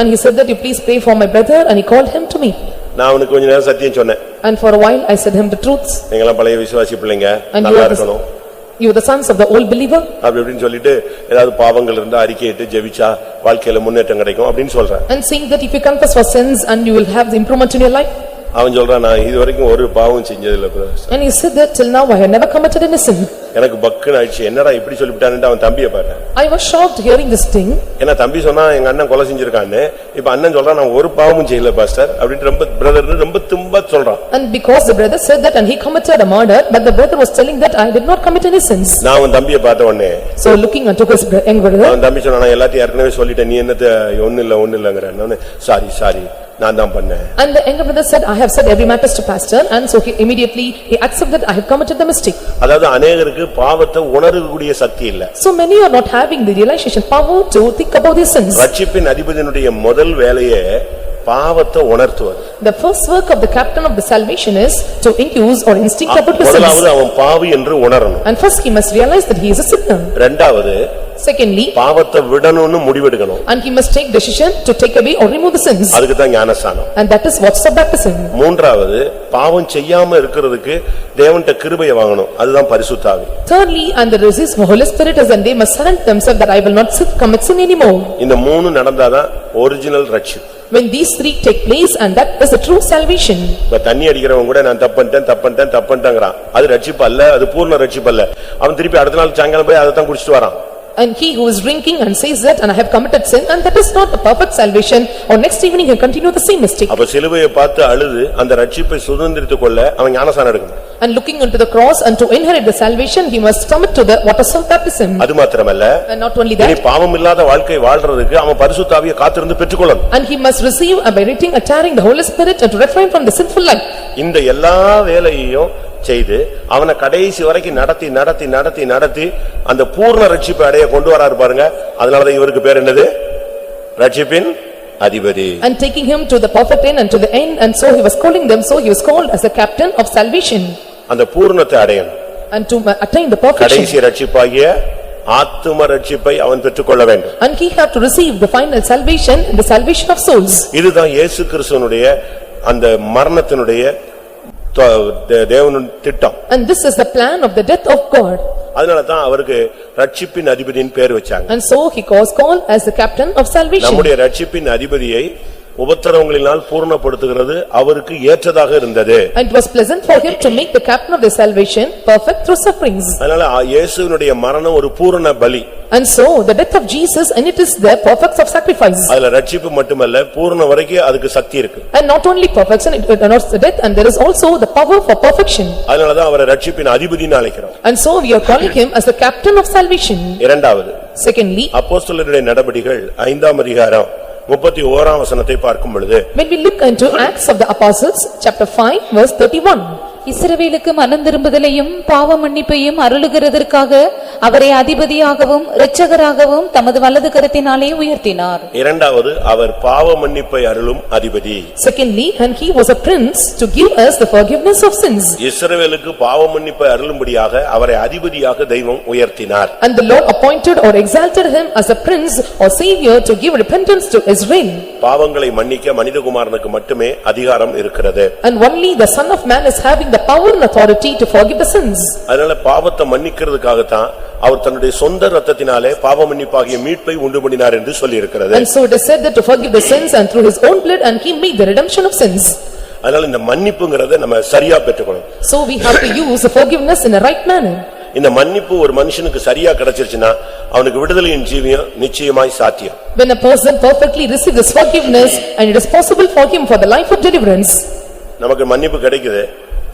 And he said that you please pray for my brother, and he called him to me. நான் அவனுக்கு கொஞ்ச நேரம் சத்தியம் சொன்னேன். And for a while I said him the truths. நீங்கலாம் பழைய விசுவாசி பிள்ளைங்க, And நல்லா இருக்கணும். you are the sons of the old believer. அப்படினு சொல்லிட்டு ஏதாவது பாவங்கள் இருந்தா அறிக்கையிட்டு ஜெபிச்சா வாழ்க்கையில முன்னேற்றம் கிடைக்கும் அப்படினு சொல்றேன். And saying that if you confess for sins and you will have the improvement in your life. அவன் சொல்றான், நான் இதுவரைக்கும் ஒரு பாவம் செஞ்சது இல்ல brother. And he said that till now I have never committed any sin. எனக்கு பக்குன்னு ஆயிடுச்சு, என்னடா இப்படி சொல்லிட்டானேன்னு அவன் தம்பியை பார்த்தேன். I was shocked hearing this thing. ஏன்னா தம்பி சொன்னா எங்க அண்ணன் கொலை செஞ்சிருக்கான்னு, இப்ப அண்ணன் சொல்றான் நான் ஒரு பாவமும் செய்யல பாஸ்டர் அப்படினு ரொம்ப பிரதர்னு ரொம்ப தும்பா சொல்றான். And because the brother said that and he committed a murder, but the brother was telling that I did not commit any sins. நான் அவன் தம்பியை பார்த்த உடனே, So looking unto his young brother, அவன் தம்பி சொன்னா நான் எல்லாத்தையும் ஏற்கனவே சொல்லிட்டேன், நீ என்னத்த ஒண்ணு இல்லங்கற. நான் சாரி நான் தான் பண்ணேன். And the younger brother said, I have said every matters to pastor, and so he immediately accepted I have committed the mistake. அதாவது अनेகருக்கு பாவத்தை உணரக்கூடிய சக்தி இல்ல. So many are not having the realization power to think about their sins. ரட்சிப்பின் அதிபதியினுடைய முதல் வேலையே பாவத்தை உணர்த்துவது. The first work of the captain of the salvation is to induce or instinct about the முதலாவது sins. அவன் பாவி என்று உணரணும். And first he must realize that he is a sinner. இரண்டாவது Secondly, பாவத்தை விடணும்னு முடிவெடுக்கணும். and he must take decision to take away or remove the sins. அதுக்கு தான் ஞானஸ்நானம். And that is what's the baptism. மூன்றாவது பாவம் செய்யாம இருக்கிறதுக்கு தேவன்கிட்ட கிருபையை வாங்கணும். அதுதான் பரிசுத்த ஆவி. Thirdly, and the resist the Holy Spirit is, and they must surrender themselves that I will not commit sin anymore. இந்த மூணு நடந்தாதான் ஒரிஜினல் ரட்சிப்பு. When these three take place, and that is the true salvation. இப்ப தண்ணி அடிக்கிறவன் கூட நான் தப்பன்ட்டேங்கறான். அது ரட்சிப்பு அல்ல, அது பூர்ண ரட்சிப்பு அல்ல. அவன் திருப்பி அடுத்த நாள் சாயங்காலம் போய் அதை தான் குடிச்சிட்டு வரான். And he who is drinking and says that, and I have committed sin, and that is not a perfect salvation, or next evening he continue the same mistake. அப்ப சிலுவையை பார்த்து அழுது அந்த ரட்சிப்பை சுதந்திரித்துக் கொள்ள அவன் ஞானஸ்நானம் எடுக்கணும். And looking into the cross and to inherit the salvation, he must commit to the waters of baptism. அது மாத்திரமல்ல, And not only இனி that, பாவம் இல்லாத வாழ்க்கை வாழ்றதுக்கு அவன் பரிசுத்த ஆவியை காத்திருந்து பெற்றுக்கொள்ளணும். and he must receive by reading and tarrying the Holy Spirit and to refrain from the sinful life. இந்த எல்லா வேலையையும் செய்து அவனை கடைசி வரைக்கும் நடத்தி நடத்தி நடத்தி நடத்தி அந்த பூர்ண ரட்சிப்பை அடைய கொண்டு வராரு பாருங்க. அதனாலதான் இவருக்கு பேர் என்னது? ரட்சிப்பின் அதிபதி. And taking him to the perfect end and to the end, and so he was calling them, so he was called as the captain of salvation. அந்த பூர்ணத்தை அடையணும். And to attain the perfection. கடைசி ரட்சிப்பாகிய ஆத்தும ரட்சிப்பை அவன் பெற்றுக்கொள்ள வேண்டும். And he have to receive the final salvation and the salvation of souls. இதுதான் இயேசு கிறிஸ்துவினுடைய அந்த மரணத்தினுடைய தேவனின் திட்டம். And this is the plan of the death of God. அதனாலதான் அவருக்கு ரட்சிப்பின் அதிபதியின் பேர் வச்சாங்க. And so he was called as the captain of salvation. நம்முடைய ரட்சிப்பின் அதிபதியை உபத்திரவங்களினால் பூர்ணப்படுத்துகிறது அவருக்கு ஏற்றதாக இருந்தது. And it was pleasant for him to make the captain of the salvation perfect through sufferings. அதனால இயேசுவினுடைய மரணம் ஒரு பூரண பலி. And so the death of Jesus, and it is the perfect of sacrifice. அதுல ரட்சிப்பு மட்டுமல்ல, பூரண வரைக்கும் அதுக்கு சக்தி இருக்கு. And not only perfection, it not the death, and there is also the power for perfection. அதனாலதான் அவரை ரட்சிப்பின் அதிபதின்னு அழைக்கிறோம். And so we are calling him as the captain of salvation. இரண்டாவது, Secondly, அப்போஸ்தலருடைய நடபடிகள் 5ஆம் அதிகாரம் 31ஆம் வசனத்தை பார்க்கும் பொழுது, when we look into Acts of the Apostles, chapter 5, verse 31. இஸ்ரவேலுக்கு மனம் திரும்புதலையும் பாவ மன்னிப்பையும் அருளுகிறதற்காக அவரை அதிபதியாகவும் இரட்சகராகவும் தமது வலது கரத்தினாலே உயர்த்தினார். இரண்டாவது, அவர் பாவ மன்னிப்பை அருளும் அதிபதி. Secondly, and he was a prince to give us the forgiveness of sins. இஸ்ரவேலுக்கு பாவ மன்னிப்பை அருளும்படியாக அவரை அதிபதியாக தெய்வம் உயர்த்தினார். And the Lord appointed or exalted him as a prince or savior to give repentance to Israel. பாவங்களை மன்னிக்க மனிதகுமாரனுக்கு மட்டுமே அதிகாரம் இருக்கிறது. And only the Son of Man is having the power and authority to forgive the sins. அதனால பாவத்தை மன்னிக்கிறதுக்காக தான் அவர் தன்னுடைய சொந்த இரத்தத்தினாலே பாவ மன்னிப்பாகிய மீட்பை உண்டு பண்ணினார் என்று சொல்லி இருக்கிறது. And so it is said that to forgive the sins and through his own blood, and he made the redemption of sins. அதனால இந்த மன்னிப்புங்கிறதை நம்ம சரியா பெற்றுக்கணும். So we have to use the forgiveness in a right manner. இந்த மன்னிப்பு ஒரு மனுஷனுக்கு சரியா கிடைச்சிருச்சுன்னா அவனுக்கு விடுதலையின் ஜீவியம் நிச்சயமாய் சாத்தியம். When a person perfectly receives this forgiveness, and it is possible for him for the life of deliverance. நமக்கு மன்னிப்பு கிடைக்குது,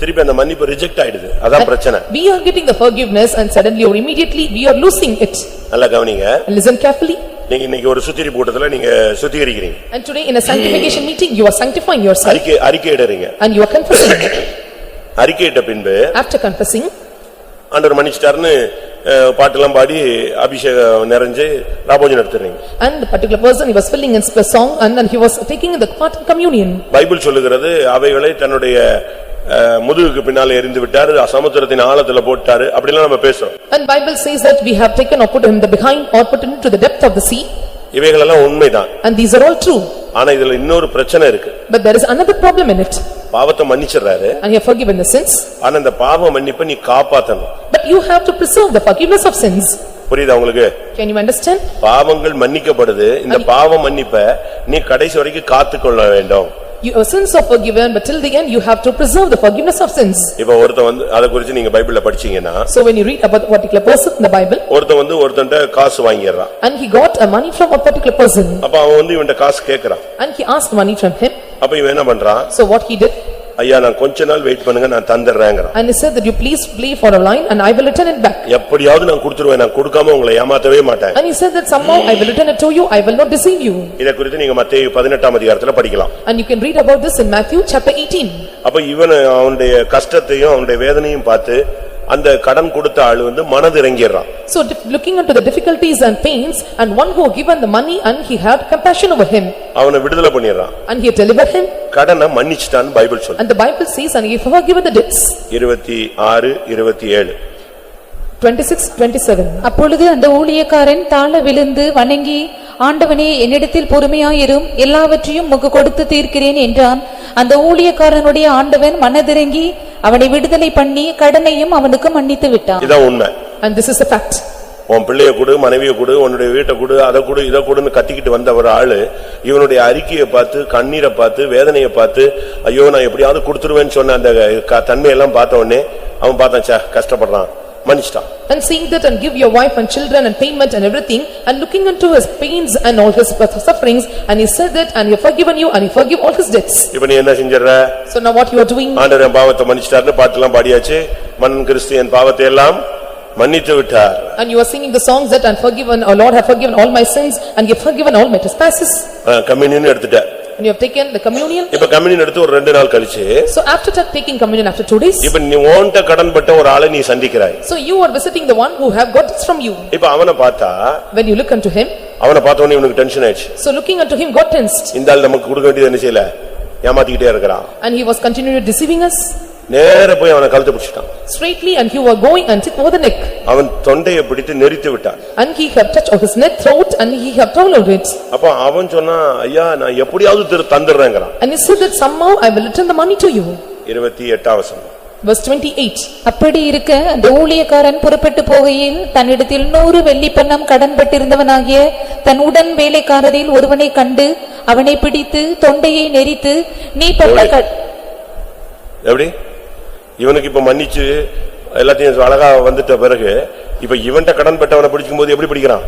திருப்பி அந்த மன்னிப்பு ரிஜெக்ட் ஆயிடுது, அதான் பிரச்சனை. We are getting the forgiveness and suddenly or immediately we are losing it. நல்லா கவனிங்க. Listen carefully. நீங்க இன்னைக்கு ஒரு சுத்திரி கூட்டத்துல நீங்க சுத்திகரிக்கிறீங்க. And today in a sanctification meeting you are sanctifying yourself. அறிக்கையிடுறீங்க. And you are confessing. அறிக்கையிட்ட பின்பு After confessing, ஆண்டவர் மன்னிச்சிட்டாருன்னு பாட்டெல்லாம் பாடி அபிஷேகம் நிறைஞ்சு ராபோஜனம் எடுத்துறீங்க. and the particular person, he was filling in a song, and then he was taking the part in communion. Bible சொல்லுகிறது அவைகளை தன்னுடைய முதுகுக்கு பின்னால எறிந்து விட்டாரு, சமுத்திரத்தின் ஆழத்துல போட்டாரு, அப்படிலாம் நம்ம பேசுறோம். And Bible says that we have taken or put him the behind or put him into the depth of the sea. இவைகளெல்லாம் உண்மைதான். And these are all true. ஆனா இதுல இன்னொரு பிரச்சனை இருக்கு. But there is another problem in it. பாவத்தை மன்னிச்சிடுறாரு, And he have forgiven the sins. ஆனா இந்த பாவ மன்னிப்பை நீ காப்பாத்தணும். But you have to preserve the forgiveness of sins. புரியுதா உங்களுக்கு? Can you understand? பாவங்கள் மன்னிக்கப்படுது, இந்த பாவ மன்னிப்பை நீ கடைசி வரைக்கும் காத்துக்கொள்ள வேண்டும். Your sins are forgiven, but till the end you have to preserve the forgiveness of sins. இப்ப ஒருத்தன் வந்து அத குறித்து நீங்க பைபிள்ல படிச்சீங்கன்னா, So when you read about a particular person in the Bible, ஒருத்தன் வந்து ஒருத்தன்ட்ட காசு வாங்கிடுறான். and he got a money from a particular person, அப்ப அவன் வந்து இவன்ட்ட காசு கேக்குறான். and he asked money from him. அப்ப இவன் என்ன பண்றான்? So what he did, ஐயா நான் கொஞ்ச நாள் வெயிட் பண்ணுங்க, நான் தந்துறேங்கறான். and he said that you please play for a line and I will return it back. எப்படியாவது நான் கொடுத்துருவேன், நான் கொடுக்காம உங்களை ஏமாத்தவே மாட்டேன். And he said that somehow I will return it to you, I will not deceive you. இத குறித்து நீங்க மத்தேயு 18ஆம் அதிகாரத்துல படிக்கலாம். And you can read about this in Matthew chapter 18. அப்ப இவன் அவனுடைய கஷ்டத்தையும் அவனுடைய வேதனையும் பார்த்து அந்த கடன் கொடுத்த ஆளு வந்து மனது இறங்கிடுறான். So looking into the difficulties and pains, and one who given the money and he had compassion over him. அவனை விடுதலை பண்ணிடுறான். And he delivered him. கடனை மன்னிச்சிட்டான்னு பைபிள் சொல்லுது. And the Bible says, and he forgiven the debts. 26 27 26-27. அப்பொழுது அந்த ஊழியக்காரன் தாழ விழுந்து வணங்கி, ஆண்டவனே என்னிடத்தில் பொறுமையாயிரும், எல்லாவற்றையும் உமக்கு கொடுத்து தீர்க்கிறேன் என்றான். அந்த ஊழியக்காரனுடைய ஆண்டவன் மனதிறங்கி அவனை விடுதலை பண்ணி கடனையும் அவனுக்கு மன்னித்து விட்டான். இதான் உண்மை. And this is a fact. உன் பிள்ளைய கொடு, மனைவியை கொடு, உன்னுடைய வீட்டை கொடு, அதை கொடு, இதை கொடுன்னு கத்திக்கிட்டு வந்த ஒரு ஆளு இவனுடைய அறிக்கையை பார்த்து, கண்ணீரை பார்த்து, வேதனையை பார்த்து, ஐயோ நான் எப்படியாவது கொடுத்துருவேன்னு சொன்ன அந்த தன்மையெல்லாம் பார்த்த உடனே அவன் பார்த்தான், கஷ்டப்படுறான், மன்னிச்சிட்டான். And seeing that and give your wife and children and payment and everything and looking into his pains and all his sufferings and he said that and he have forgiven you and he forgive all his debts. இப்ப நீ என்ன செஞ்சற? So now what you are doing? ஆண்டவர் என் பாவத்தை மன்னிச்சிட்டார்னு பாட்டெல்லாம் பாடியாச்சு. மன்னன் கிறிஸ்து என் பாவத்தை எல்லாம் மன்னித்து விட்டார். And you are singing the songs that and forgiven, our Lord have forgiven all my sins and you have forgiven all my trespasses. Communion எடுத்துட்ட. And you have taken the communion. இப்ப கம்யூனியன் எடுத்து ஒரு 2 நாள் கழிச்சு So after taking communion after 2 days. இப்ப நீ ஓன்ட்ட கடன்பட்ட ஒரு ஆளை நீ சந்திக்கிறாய். So you are visiting the one who have got this from you. இப்ப அவனை பார்த்தா When you look unto him. அவனை பார்த்த உடனே உனக்கு டென்ஷன் ஆயிடுச்சு. So looking unto him got tensed. இந்த ஆள் நமக்கு கொடுக்க வேண்டியது என்ன செய்யல? ஏமாத்திக்கிட்டே இருக்கறான். And he was continually deceiving us. நேரா போய் அவனை கழுத்தை பிடிச்சிட்டான். Straightly and he was going and took over the neck. அவன் தொண்டையை பிடித்து நெரித்து விட்டான். And he have touched of his neck throat and he have swallowed it. அப்ப அவன் சொன்னா ஐயா நான் எப்படியாவது தந்துறேங்கறான். And he said that somehow I will return the money to you. 28 வசனம். Verse 28. அப்படி இருக்க அந்த ஊழியக்காரன் புறப்பட்டு போகையில் தன்னிடத்தில் 100 வெள்ளிப்பணம் கடன்பட்டிருந்தவனாகிய தன் உடன் வேலைக்காரரில் ஒருவனை கண்டு அவனை பிடித்து தொண்டையை நெரித்து நீ பட்ட எப்படி இவனுக்கு இப்ப மன்னிச்சு எல்லாத்தையும் அழகா வந்துட்ட பிறகு இப்ப இவன்ட்ட கடன் பட்டவனை பிடிக்கும் போது எப்படி பிடிக்கிறான்?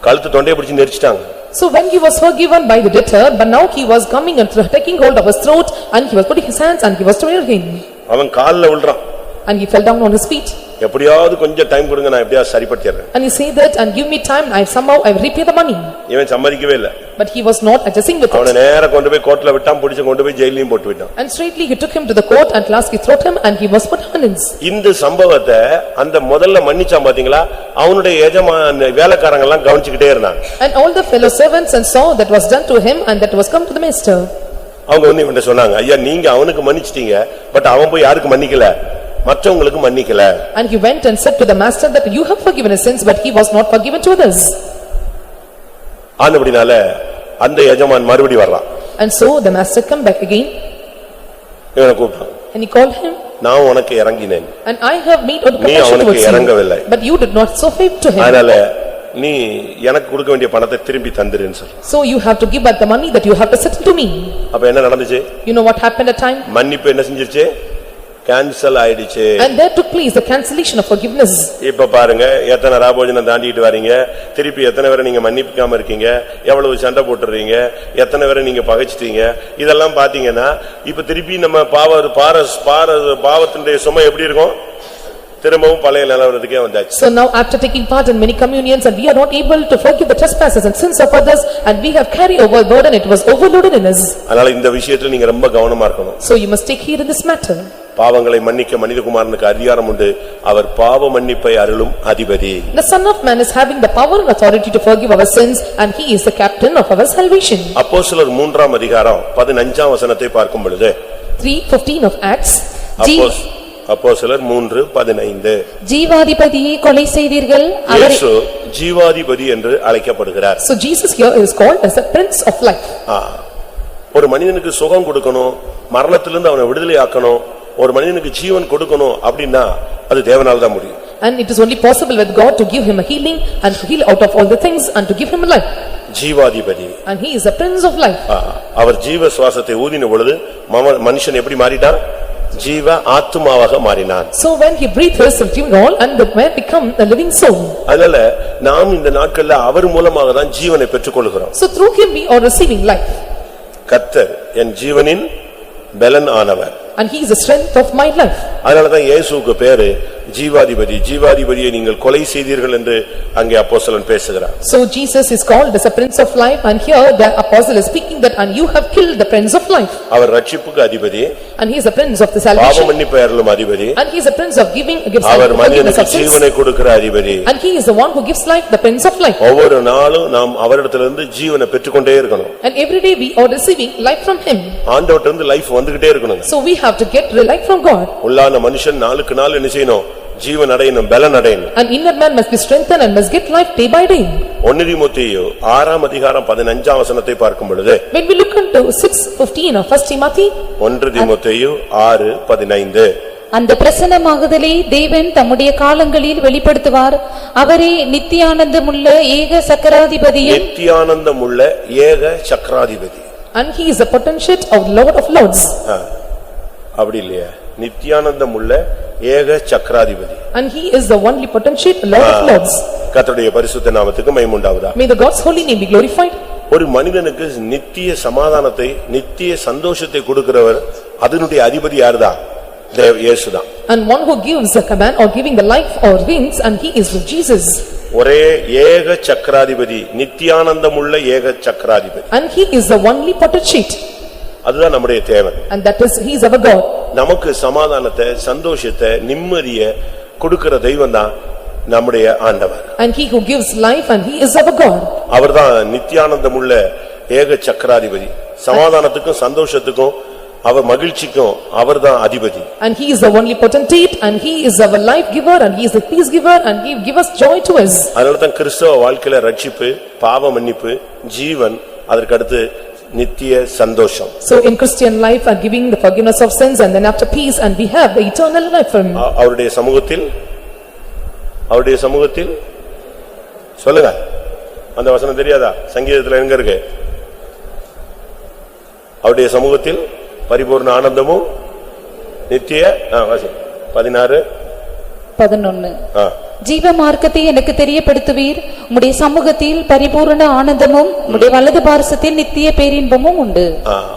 கழுத்து தொண்டையை பிடிச்சு நெரிச்சிட்டாங்க. So when he was forgiven by the debtor, but now he was coming and taking hold of his throat and he was putting his hands and he was throwing him. அவன் கால்ல விழுறான். And he fell down on his feet. எப்படியாவது கொஞ்சம் time கொடுங்க நான் எப்படியா சரிப்படுத்திறேன். And he said that and give me time I somehow I will repay the money. இவன் சம்மதிக்கவே இல்ல. But he was not adjusting with அவனை it. நேரா கொண்டு போய் கோர்ட்ல விட்டான், பிடிச்சு கொண்டு போய் ஜெயிலையும் போட்டு விட்டான். And straightly he took him to the court and last he threw him and he was put on ins. இந்த சம்பவத்தை அந்த முதல்ல மன்னிச்சான் பாத்தீங்களா? அவனுடைய எஜமான வேலைக்காரங்க எல்லாம் கவனிச்சுக்கிட்டே இருந்தாங்க. And all the fellow servants and saw that was done to him and that was come to the master. அவங்க வந்து இவன்ட்ட சொன்னாங்க ஐயா நீங்க அவனுக்கு மன்னிச்சிட்டீங்க பட் அவன் போய் யாருக்கு மன்னிக்கல? மற்றவங்களுக்கு மன்னிக்கல. And he went and said to the master that you have forgiven his sins but he was not forgiven to others. ஆனபடினால அந்த எஜமான் மறுபடி வர்றான். And so the master come back again. இவனை கூப்பிட்டான். And he called him. நான் உனக்கு இறங்கினேன். And I have made a நீ compassion அவனுக்கு towards இறங்கவில்லை. you. But you did not so faith to him. அதனால நீ எனக்கு கொடுக்க வேண்டிய பணத்தை திருப்பி தந்துருன்னு சொல்ற. So you have to give back the money that you have to settle to me. அப்ப என்ன நடந்துச்சு? You know what happened at time? மன்னிப்பு என்ன செஞ்சிருச்சு? கேன்சல் ஆயிடுச்சு. And there took place the cancellation of forgiveness. இப்ப பாருங்க எத்தனை ராபோஜனம் தாண்டிட்டு வரீங்க, திருப்பி எத்தனை பேரை நீங்க மன்னிக்காம இருக்கீங்க, எவ்வளவு சண்டை போட்டுறீங்க, எத்தனை பேரை நீங்க பகைச்சிட்டீங்க, இதெல்லாம் பாத்தீங்கன்னா இப்ப திருப்பி நம்ம பாவத்தினுடைய சுமை எப்படி இருக்கும்? திரும்பவும் பழைய நிலவரத்துக்கே வந்தாச்சு. So now after taking part in many communions and we are not able to forgive the trespasses and sins of others and we have carried over burden, it was overloaded in us. அதனால இந்த விஷயத்துல நீங்க ரொம்ப கவனமா இருக்கணும். So you must take heed in this matter. பாவங்களை மன்னிக்க மனிதகுமாரனுக்கு அதிகாரம் உண்டு, அவர் பாவ மன்னிப்பை அருளும் அதிபதி. The Son of Man is having the power and authority to forgive our sins and he is the captain of our salvation. அப்போஸ்தலர் 3ஆம் அதிகாரம் 15ஆம் வசனத்தை பார்க்கும் பொழுது 3:15 of Acts. அப்போஸ்தலர் 3:15 ஜீவாதிபதியை கொலை செய்தீர்கள் இயேசு ஜீவாதிபதி என்று அழைக்கப்படுகிறார். So Jesus here is called as the Prince of Life. ஒரு மனிதனுக்கு சுகம் கொடுக்கணும், மரணத்திலிருந்து அவனை விடுதலை ஆக்கணும், ஒரு மனிதனுக்கு ஜீவன் கொடுக்கணும் அப்படின்னா அது தேவனால தான் முடியும். And it is only possible with God to give him a healing and to heal out of all the things and to give him life. ஜீவாதிபதி. And he is the Prince of Life. அவர் ஜீவ சுவாசத்தை ஊதின பொழுது மனுஷன் எப்படி மாறிட்டான்? ஜீவ ஆத்துமாவாக மாறினான். So when he breathed his living all and the man become a living soul. அதனால நாம் இந்த நாட்கள்ல அவர் மூலமாக தான் ஜீவனை பெற்றுக்கொள்கிறோம். So through him we are receiving life. கர்த்தர் என் ஜீவனின் பெலன் ஆனவர். And he is the strength of my life. அதனால தான் இயேசுவுக்கு பேரு ஜீவாதிபதி. ஜீவாதிபதியை நீங்கள் கொலை செய்தீர்கள் என்று அங்கே அப்போஸ்தலன் பேசுகிறார். So Jesus is called as a Prince of Life and here the apostle is speaking that and you have killed the Prince of Life. அவர் ரட்சிப்புக்கு அதிபதி. And he is the Prince of the salvation. பாவ மன்னிப்பை அருளும் அதிபதி. And he is the Prince of giving அவர் மனிதனுக்கு ஜீவனை கொடுக்கிற அதிபதி. And he is the one who gives life, the Prince of Life. ஒவ்வொரு நாளும் நாம் அவரிடத்திலிருந்து ஜீவனை பெற்றுக்கொண்டே இருக்கணும். And every day we are receiving life from him. ஆண்டவர்ட்ட இருந்து லைஃப் வந்துகிட்டே இருக்கணும். So we have to get life from God. உள்ளான மனுஷன் நாளுக்கு நாள் என்ன செய்யணும்? ஜீவன் அடையணும், பலன் அடையணும். An inner man must be strengthened and must get life day by day. 1 தீமோத்தேயு 6ஆம் அதிகாரம் 15ஆம் வசனத்தை பார்க்கும் பொழுது When we look into 6:15 of 1 Timothy 1 தீமோத்தேயு 6:15 அந்த பிரசன்னமாகுதலை தேவன் தம்முடைய காலங்களில் வெளிப்படுத்துவார். அவரே நித்தியானந்தமுள்ள ஏக சக்கராதிபதியும் நித்தியானந்தமுள்ள ஏக சக்கராதிபதி. And he is the potentate of Lord of Lords. அப்படி இல்லையா? நித்தியானந்தம் உள்ள ஏக சக்கராதிபதி. And he is the only potentate, Lord of lords. கர்த்தருடைய பரிசுத்த நாமத்துக்கு மகிமை உண்டாவதாக. May the God's holy name be glorified. ஒரு மனிதனுக்கு நித்திய சமாதானத்தை நித்திய சந்தோஷத்தை கொடுக்கிறவர் அதனுடைய அதிபதி யார்தான்? இயேசுதான். And one who gives the command or giving the life or wings, and he is Jesus. ஒரே ஏக சக்கராதிபதி, நித்தியானந்தம் உள்ள ஏக சக்கராதிபதி. And he is the only potentate. அதுதான் நம்முடைய தேவன். And that is, he is our God. நமக்கு சமாதானத்தை சந்தோஷத்தை நிம்மதியை கொடுக்கிற தெய்வம் தான் நம்முடைய ஆண்டவர். And he who gives life, and he is our God. அவர்தான் நித்தியானந்தம் உள்ள ஏக சக்கராதிபதி. சமாதானத்துக்கும் சந்தோஷத்துக்கும் அவர் மகிழ்ச்சிக்கும் அவர்தான் அதிபதி. And he is the only potentate, and he is our life giver, and he is the peace giver, and he give us joy to us. அதனாலதான் கிறிஸ்தவ வாழ்க்கையில ரட்சிப்பு, பாவ மன்னிப்பு, ஜீவன், அதற்கு அடுத்து நித்திய சந்தோஷம். So in Christian life and giving the forgiveness of sins, and then after peace, and we have the eternal life from him. அவருடைய சமூகத்தில் சொல்லுங்க, அந்த வசனம் தெரியாதா? சங்கீதத்துல எங்க இருக்கு? அவருடைய சமூகத்தில் பரிபூர்ண ஆனந்தமும் நித்திய 16:11 ஜீவ மார்க்கத்தை எனக்கு தெரியப்படுத்துவீர், உம்முடைய சமூகத்தில் பரிபூரண ஆனந்தமும் உம்முடைய வலது பார்சத்தில் நித்திய பேரின்பமும் உண்டு.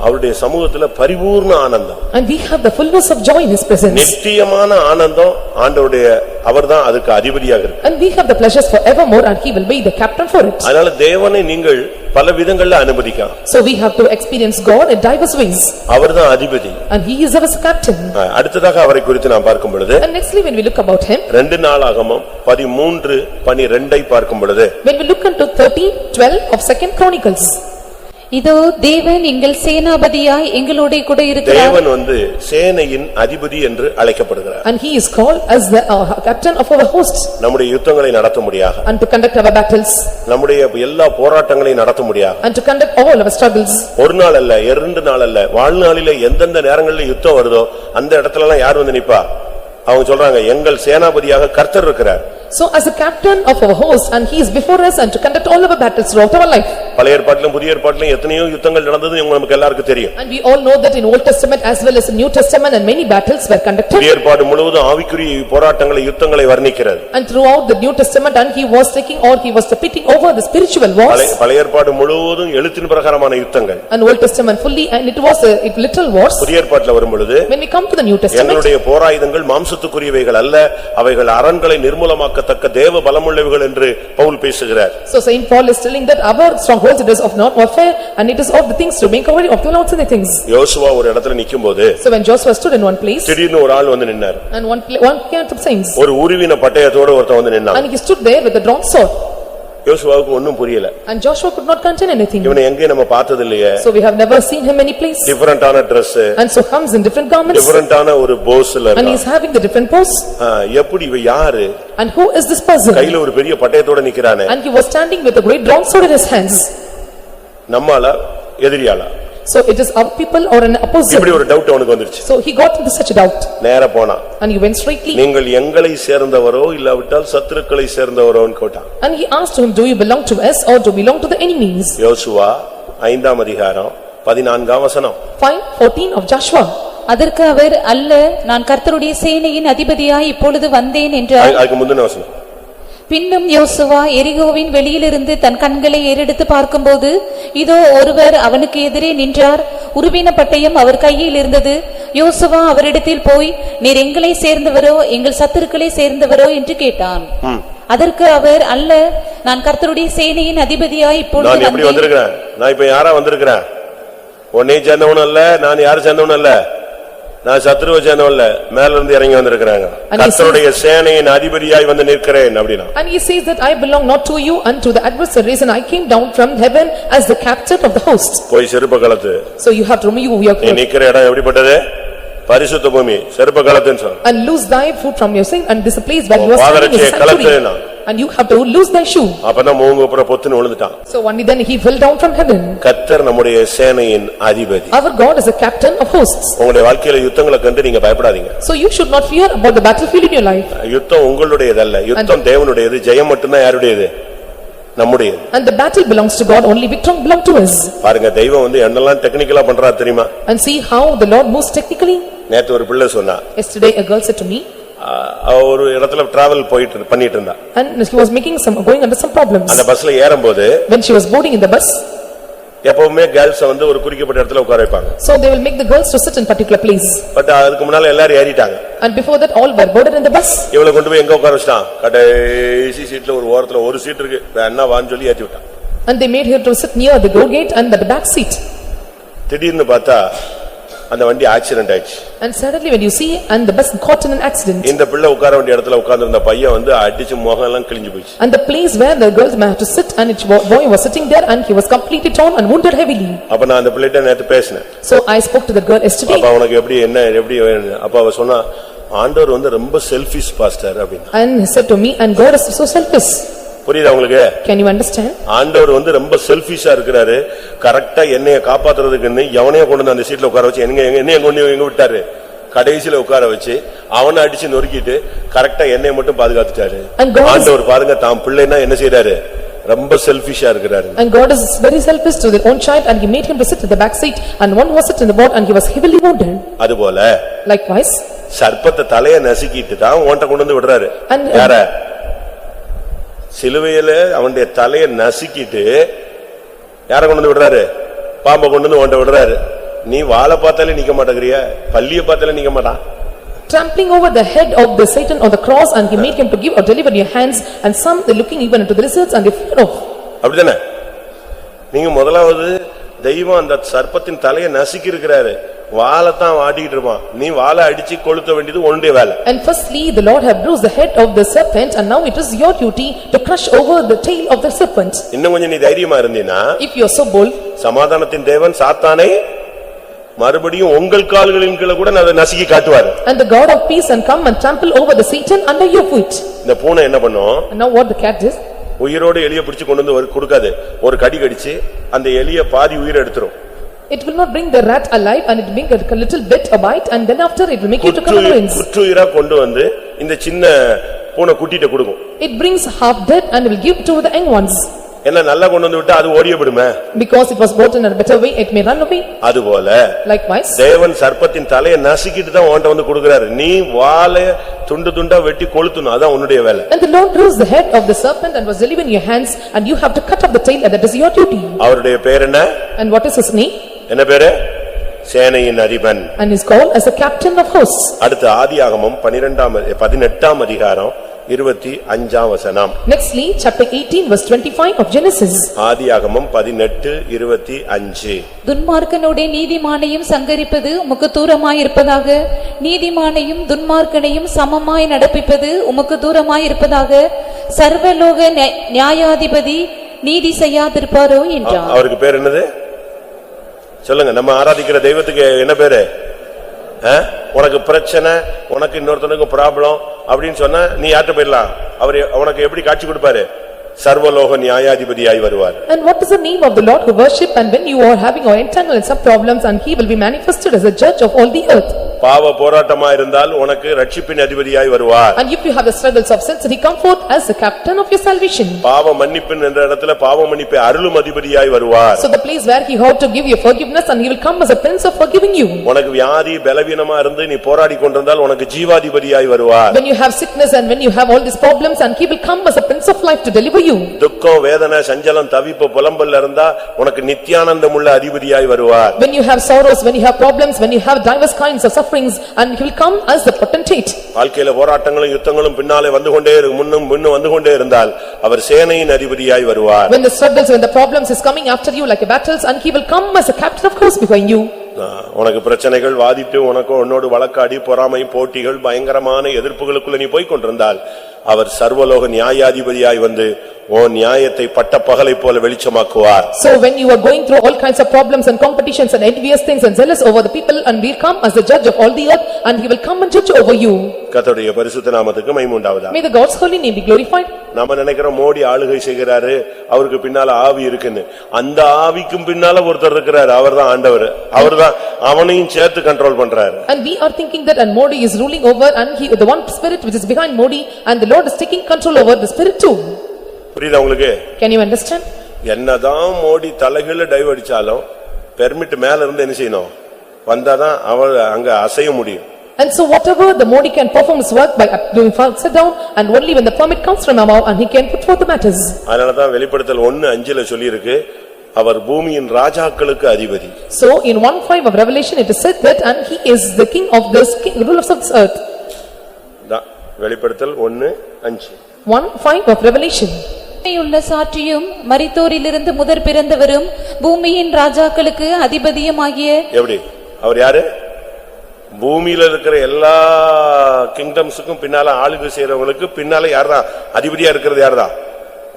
அவருடைய சமூகத்துல பரிபூர்ண ஆனந்தம். And we have the fullness of joy in his presence. நித்தியமான ஆனந்தம் ஆண்டவருடைய, அவர்தான் அதுக்கு அதிபதியாக இருக்கு. And we have the pleasures forevermore, and he will be the captain for it. அதனால தேவனை நீங்கள் பல விதங்கள்ல அனுமதிக்கலாம். So we have to experience God in diverse ways. அவர்தான் அதிபதி. And he is our captain. அடுத்ததாக அவரை குறித்து நாம் பார்க்கும் பொழுது, And nextly when we look about him, 2 நாளாகமம் 13:12 பார்க்கும் பொழுது, when we look into 13:12 of 2 Chronicles, இதோ தேவன் எங்கள் சேனாபதியாய் எங்களோட கூட இருக்கிறார். தேவன் சேனையின் அதிபதி என்று அழைக்கப்படுகிறார். And he is called as the captain of our hosts. நம்முடைய யுத்தங்களை நடத்த முடியாக, And to conduct our battles, நம்முடைய எல்லா போராட்டங்களையும் நடத்த முடியாக, and to conduct all our struggles. ஒரு நாள் அல்ல, 2 நாள் அல்ல, வாழ்நாளிலே எந்தெந்த நேரங்களில் யுத்தம் வருதோ அந்த இடத்துல எல்லாம் யார் நிப்பா? அவங்க சொல்றாங்க, எங்கள் சேனாபதியாக கர்த்தர் இருக்கிறார். So as a captain of our host, and he is before us, and to conduct all our battles throughout our life. பழைய ஏற்பாட்டிலும் புதிய ஏற்பாட்டிலும் எத்தனையோ யுத்தங்கள் நடந்தது நமக்கு எல்லாருக்கும் தெரியும். And we all know that in Old Testament as well as in New Testament, and many battles were conducted. புதிய ஏற்பாடு முழுவதும் ஆவிக்குரிய போராட்டங்களை யுத்தங்களை வர்ணிக்கிறது. And throughout the New Testament, and he was taking or he was defeating over the spiritual wars. பழைய ஏற்பாடு முழுவதும் எழுத்தின் பிரகாரமான யுத்தங்கள். And Old Testament fully, and it was a literal wars. புதிய ஏற்பாட்டில் வரும் பொழுது, when we come to the New Testament, எங்களுடைய போராயுதங்கள் மாம்சத்துக்குரியவைகள் அல்ல, அவைகள் அரண்களை நிர்மூலமாக்கத்தக்க தேவ பலமுள்ளவைகள் என்று பவுல் பேசுகிறார். So Saint Paul is telling that our strongholds it is of not warfare, and it is of the things to make away of the Lord's and the things. யோசுவா ஒரு இடத்துல நிக்கும்போது, So when Joshua stood in one place, திடீர்னு ஒரு ஆள் நின்னார். and one came to signs, ஒரு உருவின பட்டயத்தோட ஒருத்தன் நின்னான். and he stood there with a drawn sword. யோசுவாவுக்கு ஒண்ணும் புரியல. And Joshua could not contain anything. இவனை எங்கே நம்ம பார்த்தது இல்லையே. So we have never seen him any place. டிஃபரண்டான Dress. And so comes in different garments. டிஃபரண்டான ஒரு போஸ்ல And he is having the different pose. எப்படி இவ யாரு? And who is this person? கையில ஒரு பெரிய பட்டயத்தோட நிக்கறானே. And he was standing with a great drawn sword in his hands. நம்மால எதிரியாளா? So it is our people or an opposite. இப்படி ஒரு doubt அவனுக்கு வந்துருச்சு. So he got into such a doubt. நேரா போனா. And he went straightly. நீங்கள் எங்களை சேர்ந்தவரோ இல்லாவிட்டால் சத்துருக்களை சேர்ந்தவரோன்னு கேட்டான். And he asked him, do you belong to us or do you belong to the enemies? யோசுவா 5ஆம் அதிகாரம் 14ஆம் வசனம். 5:14 of Joshua. அதற்கு அவர், அல்ல, நான் கர்த்தருடைய சேனையின் அதிபதியாய் இப்பொழுது வந்தேன் என்றார். அதுக்கு முந்தின வசனம். பின்னும் யோசுவா எரிகோவின் வெளியிலிருந்து தன் கண்களை ஏறெடுத்து பார்க்கும்போது, இதோ ஒருவர் அவனுக்கு எதிரே நின்றார். உருவின பட்டயம் அவர் கையில் இருந்தது. யோசுவா அவரிடத்தில் போய், நீர் எங்களை சேர்ந்தவரோ எங்கள் சத்துருக்களை சேர்ந்தவரோ என்று கேட்டான். அதற்கு அவர், அல்ல, நான் கர்த்தருடைய சேனையின் அதிபதியாய் இப்பொழுது வந்திருக்கிறேன். நான் இப்ப யாரா வந்திருக்கிறேன்? உன்னை சேர்ந்தவனும் அல்ல, நான் யாரு சேர்ந்தவனும் அல்ல, நான் சத்ருவ சேர்ந்தவன்ல, மேல இருந்து இறங்கி வந்திருக்கிறாங்க. கர்த்தருடைய சேனையின் அதிபதியாய் வந்து நிற்கிறேன் அப்படினா. And he says that I belong not to you and to the adversaries, and I came down from heaven as the captain of the host. போய் செருப்பு கழட்டு. So you have to remove your clothes. நிக்கிற இடம் எப்படிப்பட்டது? பரிசுத்த பூமி. செருப்பு கழட்டுன்னு சொல். And lose thy foot from your sin, and this place where you are standing is sanctuary. And you have to lose thy shoe. அப்பதான் மூங்குப்புற பொத்துன்னு விழுந்துட்டான். So only then he fell down from heaven. கர்த்தர் நம்முடைய சேனையின் அதிபதி. Our God is a captain of hosts. உங்களுடைய வாழ்க்கையில யுத்தங்களை கண்டு நீங்க பயப்படாதீங்க. So you should not fear about the battlefield in your life. யுத்தம் உங்களுடையதல்ல, யுத்தம் தேவனுடையது. ஜெயம் மட்டும்தான் யாருடையது? நம்முடையது. And the battle belongs to God, only victory belongs to us. பாருங்க, தெய்வம் என்னெல்லாம் டெக்னிக்கலா பண்றாரு தெரியுமா? And see how the Lord moves technically. நேத்து ஒரு பிள்ளை சொன்னா, Yesterday a girl said to me, அவ ஒரு இடத்துல டிராவல் பண்ணிட்டு இருந்தா. and she was going under some problems. அந்த பஸ்ல ஏறும்போது When she was boarding in the bus, எப்பவுமே கேர்ள்ஸ் ஒரு குறிக்கப்பட்ட இடத்துல உட்கார வைப்பாங்க. so they will make the girls to sit in particular place. But அதுக்கு முன்னால எல்லாரும் ஏறிட்டாங்க. And before that all were boarded in the bus. இவளை கொண்டு போய் எங்க உட்கார வச்சான்? கடைசி சீட்ல ஒரு ஓரத்துல ஒரு சீட் இருக்கு. வேணா வான்னு சொல்லி ஏத்தி விட்டான். And they made her to sit near the door gate and the back seat. திடீர்னு பார்த்தா அந்த வண்டி ஆக்சிடென்ட் ஆயிடுச்சு. And suddenly when you see and the bus caught in an accident. இந்த பிள்ளை உட்கார வேண்டிய இடத்துல உட்கார்ந்திருந்த பையன் அடிச்சு முகம் எல்லாம் கிழிஞ்சு போச்சு. And the place where the girls had to sit and its boy was sitting there and he was completely torn and wounded heavily. அப்ப நான் அந்த பிள்ளைட்ட நேத்து பேசினேன். So I spoke to the girl yesterday. அப்ப அவனுக்கு எப்படி அப்ப அவ சொன்னா, ஆண்டவர் ரொம்ப செல்ஃபிஷ் பாஸ்டர் அப்படினா. And he said to me, and God is so selfish. புரியுதா உங்களுக்கு? Can you understand? ஆண்டவர் ரொம்ப செல்ஃபிஷா இருக்கிறாரு. கரெக்ட்டா என்னைய காப்பாத்துறதுக்குன்னு எவனைய கொண்டு அந்த சீட்ல உட்கார வச்சு என்னைய கொண்டு எங்க விட்டாரு? கடைசில உட்கார வச்சு அவனை அடிச்சு நொறுக்கிட்டு கரெக்ட்டா என்னைய மட்டும் பாதுகாத்துட்டாரு. ஆண்டவர் பாருங்க தாம் பிள்ளைனா என்ன செய்றாரு? ரொம்ப செல்ஃபிஷா இருக்கிறாரு. And God is very selfish to their own child and he made him to sit in the back seat and one was sit in the board and he was heavily wounded. அதுபோல Likewise சர்ப்பத்தை தலைய நசுக்கிட்டு தான் ஓண்ட கொண்டு வந்து விடுறாரு. யார? சிலுவையில அவனுடைய தலையை நசுக்கிட்டு யார கொண்டு வந்து விடுறாரு? பாம்பை கொண்டு வந்து ஓண்ட விடுறாரு. நீ வாளை பார்த்தாலே நிக்க மாட்டேங்கிறியா? பல்லிய பார்த்தாலே நிக்க மாட்டான். trampling over the head of the Satan on the cross and he made him to give or deliver in your hands and some they looking even into the results and they fear of. அப்படிதானே? நீங்க முதலாவது தெய்வம் அந்த சர்ப்பத்தின் தலையை நசுக்கி இருக்கிறாரு. வாளைத்தான் ஆடிட்டு இருப்பான். நீ வாளை அடிச்சு கொளுத்த வேண்டியது உன்னுடைய வேலை. And firstly the Lord have bruised the head of the serpent and now it is your duty to crush over the tail of the serpent. இன்னும் கொஞ்சம் நீ தைரியமா இருந்தீனா, if you are so bold, சமாதானத்தின் தேவன் சாத்தானை மறுபடியும் உங்கள் கால்களின் கீழ கூட அதை நசுக்கி காட்டுவார். and the God of peace and come and trample over the Satan under your foot. இந்த பூனை என்ன பண்ணும்? And now what the cat does? உயிரோடு எலிய பிடிச்சு கொண்டு வந்து கொடுக்காது. ஒரு கடி கடிச்சு அந்த எலிய பாதி உயிரை எடுத்துரும். It will not bring the rat alive and it will make a little bit a bite and then after it will make you to come against. குற்றுயிரா கொண்டு வந்து இந்த சின்ன பூனை குட்டிட்ட கொடுக்கும். It brings half dead and will give to the young ones. என்ன நல்லா கொண்டு வந்து விட்டா அது ஓடியே விடுமே. Because it was brought in a better way it may run away. அதுபோல Likewise தேவன் சர்ப்பத்தின் தலையை நசுக்கிட்டு தான் உன்கிட்ட வந்து கொடுக்கிறாரு. நீ வாளை துண்டு துண்டா வெட்டி கொளுத்தணும். அதான் உன்னுடைய வேலை. And the Lord bruised the head of the serpent and was delivered in your hands and you have to cut off the tail and that is your duty. அவருடைய பேர் என்ன? And what is his name? என்ன பேரு? சேனையின் Athiban. And he is called as a captain of hosts. அடுத்து ஆதியாகமம் 18ஆம் அதிகாரம் 25ஆம் வசனம். Nextly chapter 18 verse 25 of Genesis. ஆதியாகமம் 18:25. துன்மார்க்கனோடே நீதிமானையும் சங்கரிப்பது உமக்கு தூரமாயிருப்பதாக, நீதிமானையும் துன்மார்க்கனையும் சமமாய் நடப்பிப்பது உமக்கு தூரமாயிருப்பதாக, சர்வலோக நியாயாதிபதி நீதி செய்யாதிருப்பாரோ என்றார். அவருக்கு பேர் என்னது? சொல்லுங்க. நம்ம ஆராதிக்கிற தெய்வத்துக்கு என்ன பேரு? உனக்கு பிரச்சனை, உனக்கு இன்னொருத்தனுக்கு ப்ராப்ளம் அப்படின்னு சொன்னா நீ யார்கிட்ட போயிடலாம்? அவர் உனக்கு எப்படி காட்சி கொடுப்பாரு? சர்வலோக நியாயாதிபதியாய் வருவார். And what is the name of the Lord who worship and when you are having or entangled in some problems and he will be manifested as a judge of all the earth. பாவ போராட்டமா இருந்தால் உனக்கு ரட்சிப்பின் அதிபதியாய் வருவார். And if you have the struggles of sin he come forth as the captain of your salvation. பாவ மன்னிப்பின் என்ற இடத்துல பாவ மன்னிப்பை அருளும் அதிபதியாய் வருவார். So the place where he ought to give you forgiveness and he will come as a prince of forgiving you. உனக்கு வியாதி பலவீனமா இருந்து நீ போராடி கொண்டிருந்தால் உனக்கு ஜீவாதிபதியாய் வருவார். When you have sickness and when you have all these problems and he will come as a prince of life to deliver you. துக்கம் வேதனை சஞ்சலம் தவிப்பு புலம்பல் இருந்தா உனக்கு நித்தியானந்தம் உள்ள அதிபதியாய் வருவார். When you have sorrows, when you have problems, when you have diverse kinds of sufferings and he will come as the potentate. வாழ்க்கையில போராட்டங்களும் யுத்தங்களும் பின்னாலே வந்து கொண்டே முன்னும் வந்து கொண்டே இருந்தால் அவர் சேனையின் அதிபதியாய் வருவார். When the struggles, when the problems is coming after you like a battles and he will come as a captain of hosts behind you. உனக்கு பிரச்சனைகள் வாதிட்டு உனக்கு உன்னோடு வழக்காடி பொறாமை போட்டிகள் பயங்கரமான எதிர்ப்புகளுக்குள்ள நீ போய் கொண்டிருந்தால் அவர் சர்வலோக நியாயாதிபதியாய் வந்து உன் நியாயத்தை பட்டப்பகலை போல வெளிச்சமாக்குவார். So when you are going through all kinds of problems and competitions and envious things and zealous over the people and will come as the judge of all the earth and he will come and judge over you. கர்த்தருடைய பரிசுத்த நாமத்துக்கு மகிமை உண்டாவதாக. May the God's holy name be glorified. நாம நினைக்கிறோம் மோடி ஆளுகை செய்கிறாரு, அவருக்கு பின்னால ஆவி இருக்குன்னு. அந்த ஆவிக்கும் பின்னால ஒருத்தர் இருக்கிறார், அவர்தான் ஆண்டவர். அவர்தான் அவனையும் சேர்த்து கண்ட்ரோல் பண்றாரு. And we are thinking that and Modi is ruling over and he the one spirit which is behind Modi and the Lord is taking control over the spirit too. புரியுதா உங்களுக்கு? Can you understand? என்னதான் மோடி தலைகீழ dive அடிச்சாலும் permit மேல இருந்து என்ன செய்யணும்? வந்தாதான் அவள் அங்க அசைய முடியும். And so whatever the more he can perform his work by doing sit down, and only when the permit comes from above and he can put forth the matters. அதனாலதான் வெளிப்படுத்தல் 1:5 சொல்லி இருக்கு, அவர் பூமியின் ராஜாக்களுக்கு அதிபதி. So in 1:5 of Revelation it is said that and he is the king of this rulers of this earth. வெளிப்படுத்தல் 1:5. 1:5 of Revelation. உள்ள சாட்சியும் மரித்தோரிலிருந்து முதற் பிறந்தவரும் பூமியின் ராஜாக்களுக்கு அதிபதியுமாகிய. எப்படி அவர் யாரு? பூமியில இருக்கிற எல்லா கிங்டம்ஸுக்கும் பின்னால ஆளுகை செய்யறவங்களுக்கு பின்னால யார்தான் அதிபதியா இருக்கிறது? யார்தான்?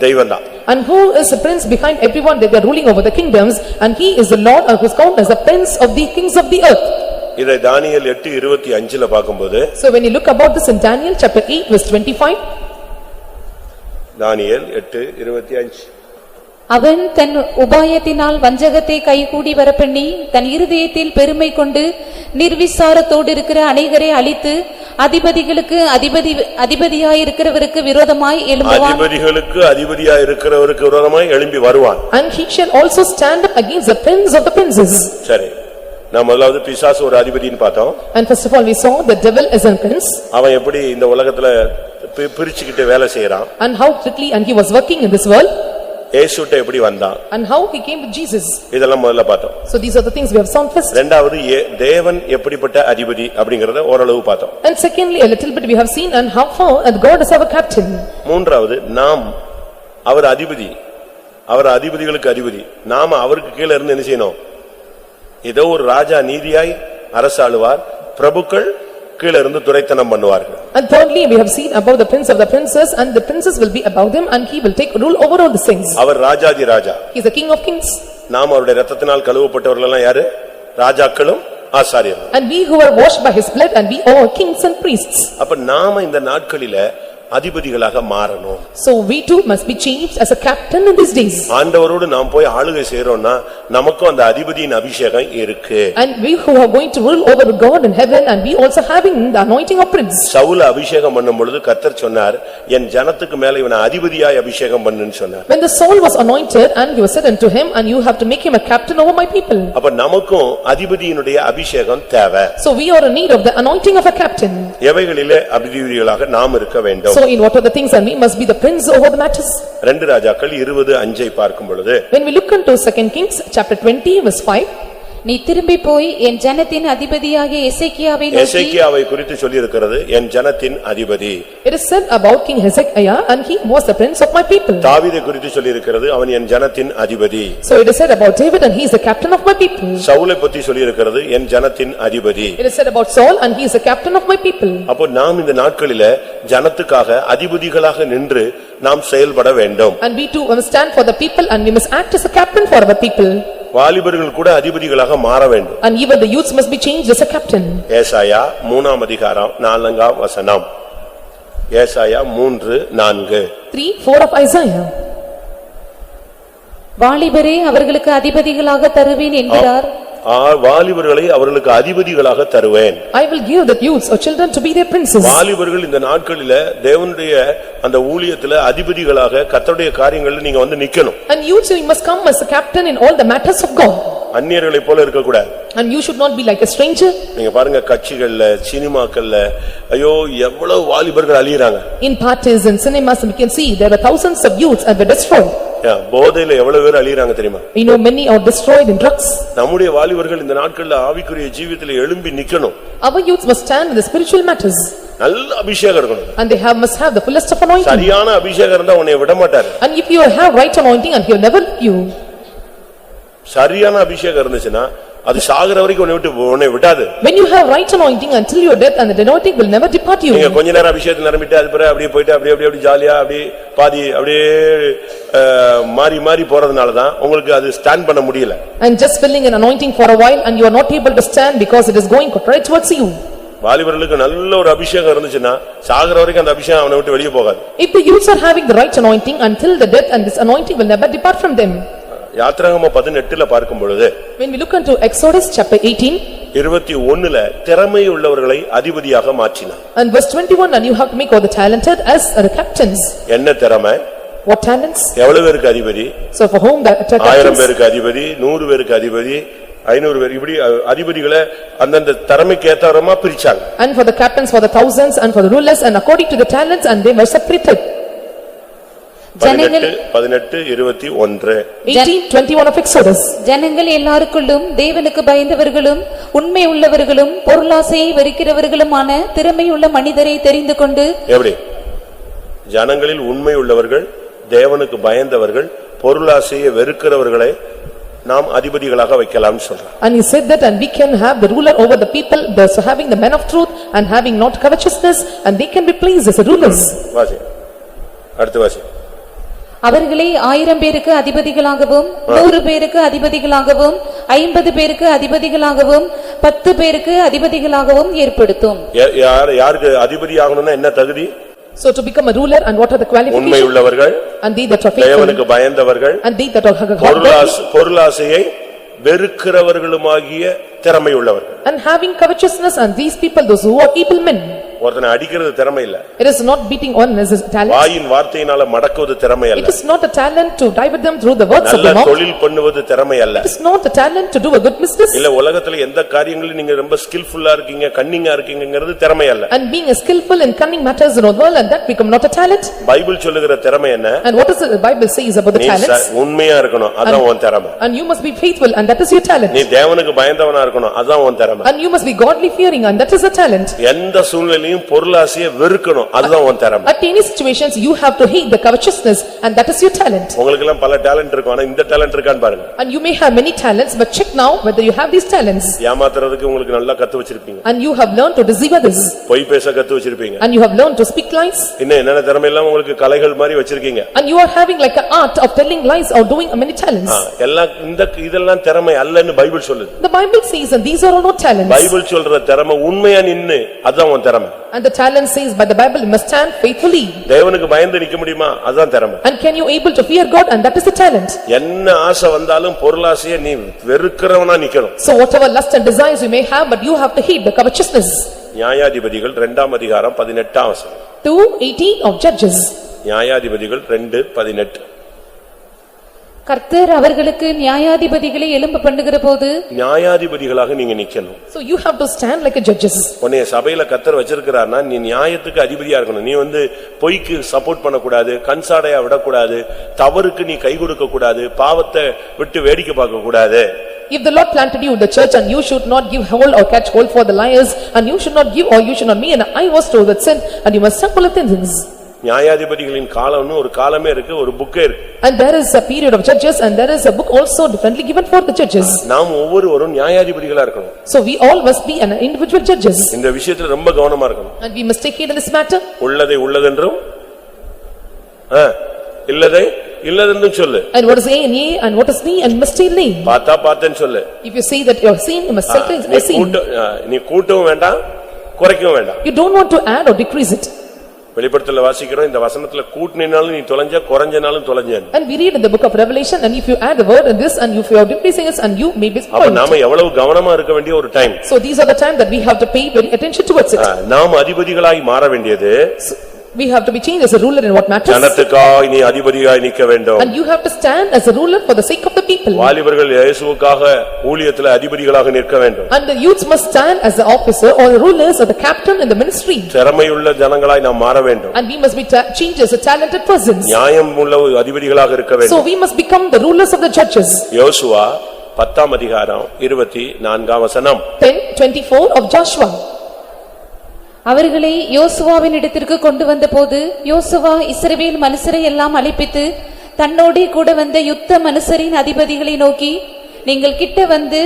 தெய்வம் தான். And who is the prince behind everyone that they are ruling over the kingdoms, and he is the Lord who is called as the prince of the kings of the earth. இதை தானியேல் 8:25 பாக்கும்போது, so when you look about this in Daniel chapter 8 verse 25, தானியேல் 8:25, அவன் தன் உபாயத்தினால் வஞ்சகத்தை கைகூடி வரப்பண்ணி தன் இருதயத்தில் பெருமை கொண்டு நிர்விசாரத்தோடு இருக்கிற அநேகரை அழித்து அதிபதிகளுக்கு அதிபதியாயிருக்கிறவருக்கு விரோதமாய் எழும்புவான். அதிபதிகளுக்கு அதிபதியாயிருக்கிறவருக்கு விரோதமாய் எழும்பி வருவான். and he shall also stand up against the prince of the princes. சரி, நாம் முதலாவது பிசாசு ஒரு அதிபதின்னு பார்த்தோம். And first of all we saw the devil as a prince. அவன் எப்படி இந்த உலகத்துல பிரிச்சுக்கிட்டு வேலை செய்யறான். and how quickly and he was working in this world. இயேசுட்ட எப்படி வந்தான். and how he came with Jesus. இதெல்லாம் முதல்ல பார்த்தோம். so these are the things we have seen first. இரண்டாவது தேவன் எப்படிப்பட்ட அதிபதி அப்படிங்கறத ஓரளவு பார்த்தோம். and secondly a little bit we have seen and how far and God is our captain. மூன்றாவது நாம் அவர் அதிபதி, அவர் அதிபதிகளுக்கு அதிபதி, நாம அவருக்கு கீழ இருந்து என்ன செய்யணும்? ஏதோ ஒரு ராஜா நீதியாய் அரசாளுவார், பிரபுக்கள் கீழ இருந்து துரைத்தனம் பண்ணுவார்கள். and thirdly we have seen above the prince of the princes, and the princes will be above them, and he will take rule over all the things. Our Rajathi Raja. he is the king of kings. நாம் அவருடைய இரத்தத்தினால் கழுவப்பட்டவர்கள் எல்லாம் யாரு? ராஜாக்களும் ஆசாரியர்களும். and we who are washed by his blood, and we are kings and priests. அப்ப நாம இந்த நாட்களில அதிபதிகளாக மாறணும். so we too must be changed as a captain in these days. ஆண்டவரோடு நாம் போய் ஆளுகை செய்றோம்னா நமக்கும் அந்த அதிபதியின் அபிஷேகம் இருக்கு. and we who are going to rule over God in heaven, and we also having the anointing of prince. சவுல அபிஷேகம் பண்ணும் பொழுது கர்த்தர் சொன்னார், என் ஜனத்துக்கு மேல இவனை அதிபதியாய் அபிஷேகம் பண்ணுன்னு சொன்னார். when the Saul was anointed, and he was said unto him, and you have to make him a captain over my people. அப்ப நமக்கும் அதிபதியினுடைய அபிஷேகம் தேவை. so we are in need of the anointing of a captain. எவைகளிலே அதிபதிகளாக நாம் இருக்க வேண்டும்? so in what are the things, and we must be the prince over the matters. 2 ராஜாக்கள் 20:5 பார்க்கும் பொழுது, when we look into 2 Kings chapter 20 verse 5, நீ திரும்பி போய் என் ஜனத்தின் அதிபதியாகிய எசேக்கியாவை நோக்கி. எசேக்கியாவை குறித்து சொல்லி இருக்கிறது, என் ஜனத்தின் அதிபதி. it is said about King Hezekiah, and he was the prince of my people. தாவீதை குறித்து சொல்லி இருக்கிறது, அவன் என் ஜனத்தின் அதிபதி. so it is said about David, and he is the captain of my people. சவுலை பத்தி சொல்லி இருக்கிறது, என் ஜனத்தின் அதிபதி. it is said about Saul, and he is the captain of my people. அப்போ நாம் இந்த நாட்களில ஜனத்துக்காக அதிபதிகளாக நின்று நாம் செயல்பட வேண்டும். and we too must stand for the people, and we must act as a captain for our people. வாலிபர்கள் கூட அதிபதிகளாக மாற வேண்டும். and even the youths must be changed as a captain. ஏசாயா 3:4. ஏசாயா 3:4. 3:4 of Isaiah. வாலிபரே அவர்களுக்கு அதிபதிகளாக தருவேன் என்கிறார். வாலிபர்களை அவர்களுக்கு அதிபதிகளாக தருவேன். I will give the youths or children to be their princes. வாலிபர்கள் இந்த நாட்களில தேவனுடைய அந்த ஊழியத்துல அதிபதிகளாக கர்த்தருடைய காரியங்களில் நீங்க வந்து நிக்கணும். and youths you must come as a captain in all the matters of God. அந்நியர்களை போல இருக்க கூடாது. and you should not be like a stranger. நீங்க பாருங்க, கட்சிகள்ல சினிமாக்கள்ல ஐயோ எவ்வளவு வாலிபர்கள் அழியறாங்க. in parties and cinemas we can see there are thousands of youths and were destroyed. போதையில எவ்வளவு பேர் அழியறாங்க தெரியுமா? we know many are destroyed in drugs. நம்முடைய வாலிபர்கள் இந்த நாட்கள்ல ஆவிக்குரிய ஜீவியத்திலே எழும்பி நிக்கணும். our youths must stand in the spiritual matters. நல்ல அபிஷேகம் இருக்கணும். and they must have the fullest of anointing. சரியான அபிஷேகம் இருந்தா உன்னை விட மாட்டாரு. and if you have right anointing, and he will never leave you. சரியான அபிஷேகம் இருந்துச்சுன்னா அது சாகர வரைக்கும் உன்னை விடாது. when you have right anointing until your death, and the anointing will never depart you. நீங்க கொஞ்ச நேரம் அபிஷேகத்துல நிரம்பிட்டு அது பிறகு அப்படியே போயிட்டு அப்படியே ஜாலியா அப்படியே பாதி அப்படியே மாறி மாறி போறதுனால தான் உங்களுக்கு அது ஸ்டாண்ட் பண்ண முடியல. and just filling an anointing for a while, and you are not able to stand because it is going right towards you. வாலிபர்களுக்கு நல்ல ஒரு அபிஷேகம் இருந்துச்சுன்னா சாகர வரைக்கும் அந்த அபிஷேகம் அவனை விட்டு வெளியே போகாது. if the youths are having the right anointing until the death, and this anointing will never depart from them. யாத்திராகமம் 18 பார்க்கும் பொழுது, when we look into Exodus chapter 18 21 திறமை உள்ளவர்களை அதிபதியாக மாற்றினார். and verse 21, and you have to make all the talented as the captains. என்ன திறமை? what talents? எவ்வளவு பேருக்கு அதிபதி? so for whom the 1000 பேருக்கு அதிபதி, 100 பேருக்கு அதிபதி, 500 பேர் இப்படி அதிபதிகளை அந்தந்த திறமைக்கு ஏத்தவரமா பிரிச்சாங்க. And for the captains for the thousands and for the rulers and according to the talents and they were separated. 18 21 18:21 of Exodus. ஜனங்கள் எல்லாருக்குள்ளும் தேவனுக்கு பயந்தவர்களும் உண்மை உள்ளவர்களும் பொருளாசையை வெறுக்கிறவர்களுமான திறமையுள்ள மனிதரை தெரிந்து கொண்டு. எப்படி? ஜனங்களில் உண்மை உள்ளவர்கள், தேவனுக்கு பயந்தவர்கள், பொருளாசையை வெறுக்கிறவர்களை நாம் அதிபதிகளாக வைக்கலாம் சொல்றார். And he said that and we can have the ruler over the people, thus having the men of truth and having not covetousness, and they can be placed as the rulers. வாசி. அடுத்து வாசி. அவர்களை 1000 பேருக்கு அதிபதிகளாகவும் 100 பேருக்கு அதிபதிகளாகவும் 50 பேருக்கு அதிபதிகளாகவும் 10 பேருக்கு அதிபதிகளாகவும் ஏற்படுத்தும். யாருக்கு அதிபதி ஆகணும்னா என்ன தகுதி? So to become a ruler and what are the qualifications? உண்மை உள்ளவர்கள், and they that are faithful, தேவனுக்கு பயந்தவர்கள், and they that are பொருளாசையை வெறுக்கிறவர்களுமாகிய திறமை உள்ளவர்கள். And having covetousness, and these people those who are able men. ஒருத்தனை அடிக்கிறது திறமை இல்ல. It is not beating one as a talent. வாயின் வார்த்தையினால மடக்குவது திறமை அல்ல. It is not a talent to divert them through the words of the mouth. நல்ல தொழில் பண்ணுவது திறமை அல்ல. It is not a talent to do a good business. இல்ல உலகத்துல எந்த காரியங்களிலும் நீங்க ரொம்ப ஸ்கில்ஃபுல்லா இருக்கீங்க, கன்னிங்கா இருக்கீங்கங்கிறது திறமை அல்ல. And being a skillful in cunning matters in the world, and that become not a talent. Bible சொல்லுகிற திறமை என்ன? And what is the Bible says about the talents? உண்மையா இருக்கணும், அதான் உன் திறமை. And you must be faithful, and that is your talent. நீ தேவனுக்கு பயந்தவனா இருக்கணும், அதான் உன் திறமை. And you must be godly fearing, and that is a talent. எந்த சூழ்நிலையும் பொருளாசையை வெறுக்கணும், அதுதான் உன் திறமை. At any situations you have to hate the covetousness, and that is your talent. உங்களுக்கு எல்லாம் பல டாலன்ட் இருக்கும், ஆனா இந்த டாலன்ட் இருக்கான்னு பாருங்க. And you may have many talents, but check now whether you have these talents. ஏமாத்துறதுக்கு உங்களுக்கு நல்லா கத்து வச்சிருப்பீங்க. And you have learned to deceive others. பொய் பேச கத்து வச்சிருப்பீங்க. And you have learned to speak lies. இன்னும் என்னென்ன திறமை எல்லாம் உங்களுக்கு கலைகள் மாதிரி வச்சிருக்கீங்க. And you are having like an art of telling lies or doing many talents. எல்லாம் இதெல்லாம் திறமை அல்லன்னு பைபிள் சொல்லுது. The Bible says, and these are all not talents. Bible சொல்ற திறமை உண்மையா நின்னு, அதான் உன் திறமை. And the talent says by the Bible you must stand faithfully. தேவனுக்கு பயந்து நிக்க முடியுமா? அதான் திறமை. And can you able to fear God, and that is the talent. என்ன ஆசை வந்தாலும் பொருளாசையை நீ வெறுக்கிறவனா நிக்கணும். So whatever lust and desires you may have, but you have to hate the covetousness. நியாயாதிபதிகள் 2ஆம் அதிகாரம் 18ஆம் வசனம். 2:18 of Judges. நியாயாதிபதிகள் 2:18. கர்த்தர் அவர்களுக்கு நியாயாதிபதிகளை எழும்ப பண்ணுகிற போது நியாயாதிபதிகளாக நீங்க நிக்கணும். So you have to stand like a judges. உன்னை சபையில கர்த்தர் வச்சிருக்கிறார்னா நீ நியாயத்துக்கு அதிபதியா இருக்கணும். நீ பொய்க்கு சப்போர்ட் பண்ணக்கூடாது, கன்சாடையா விடக்கூடாது, தவறுக்கு நீ கை கொடுக்க கூடாது, பாவத்தை விட்டு வேடிக்கை பார்க்க கூடாது. If the Lord planted you in the church, and you should not give hold or catch hold for the liars, and you should not give or you should not be an eye was to that sin, and you must sample of things. நியாயாதிபதிகளின் காலம்னு ஒரு காலமே இருக்கு, ஒரு புக்கே இருக்கு. And there is a period of judges, and there is a book also differently given for the judges. நாம் ஒவ்வொருவரும் நியாயாதிபதிகளா இருக்கணும். So we all must be an individual judges. இந்த விஷயத்துல ரொம்ப கவனமா இருக்கணும். And we must take heed in this matter. உள்ளதை உள்ளதென்றும் இல்லதை இல்லதென்றும் சொல்லு. And what is A and A, and what is B and must say nay. பார்த்தேன்னு சொல்லு. If you say that you have seen, you must say I seen. நீ கூட்டவும் வேண்டாம், குறைக்கவும் வேண்டாம். You don't want to add or decrease it. வெளிப்படுத்தல வாசிக்கிறோம், இந்த வசனத்துல கூட்டினாலும் நீ தொலைஞ்ச, குறைஞ்சனாலும் தொலைஞ்ச. And we read in the book of Revelation, and if you add the word in this, and if you are decreasing it, and you may be spoiled. அப்ப நாம எவ்வளவு கவனமா இருக்க வேண்டிய ஒரு time. So these are the time that we have to pay very attention towards it. நாம் அதிபதிகளாய் மாற வேண்டியது. We have to be changed as a ruler in what matters. ஜனத்துக்காய் நீ அதிபதியாய் நிக்க வேண்டும். And you have to stand as a ruler for the sake of the people. வாலிபர்கள் இயேசுவுக்காக ஊழியத்திலே அதிபதிகளாக நிற்க வேண்டும். And the youths must stand as the officer or the rulers or the captain in the ministry. திறமையுள்ள ஜனங்களாய் நாம் மாற வேண்டும். And we must be changed as a talented persons. நியாயம் உள்ள அதிபதிகளாக இருக்க வேண்டும். So we must become the rulers of the judges. யோசுவா 10ஆம் அதிகாரம் 24ஆம் வசனம். 10:24 of Joshua. அவர்களை யோசுவாவின் இடத்திற்கு கொண்டு வந்த போது யோசுவா இஸ்ரவேல் மனுஷரை எல்லாம் அழைப்பித்து தன்னோடே கூட வந்த யுத்த மனுஷரின் அதிபதிகளை நோக்கி, நீங்கள் கிட்ட வந்து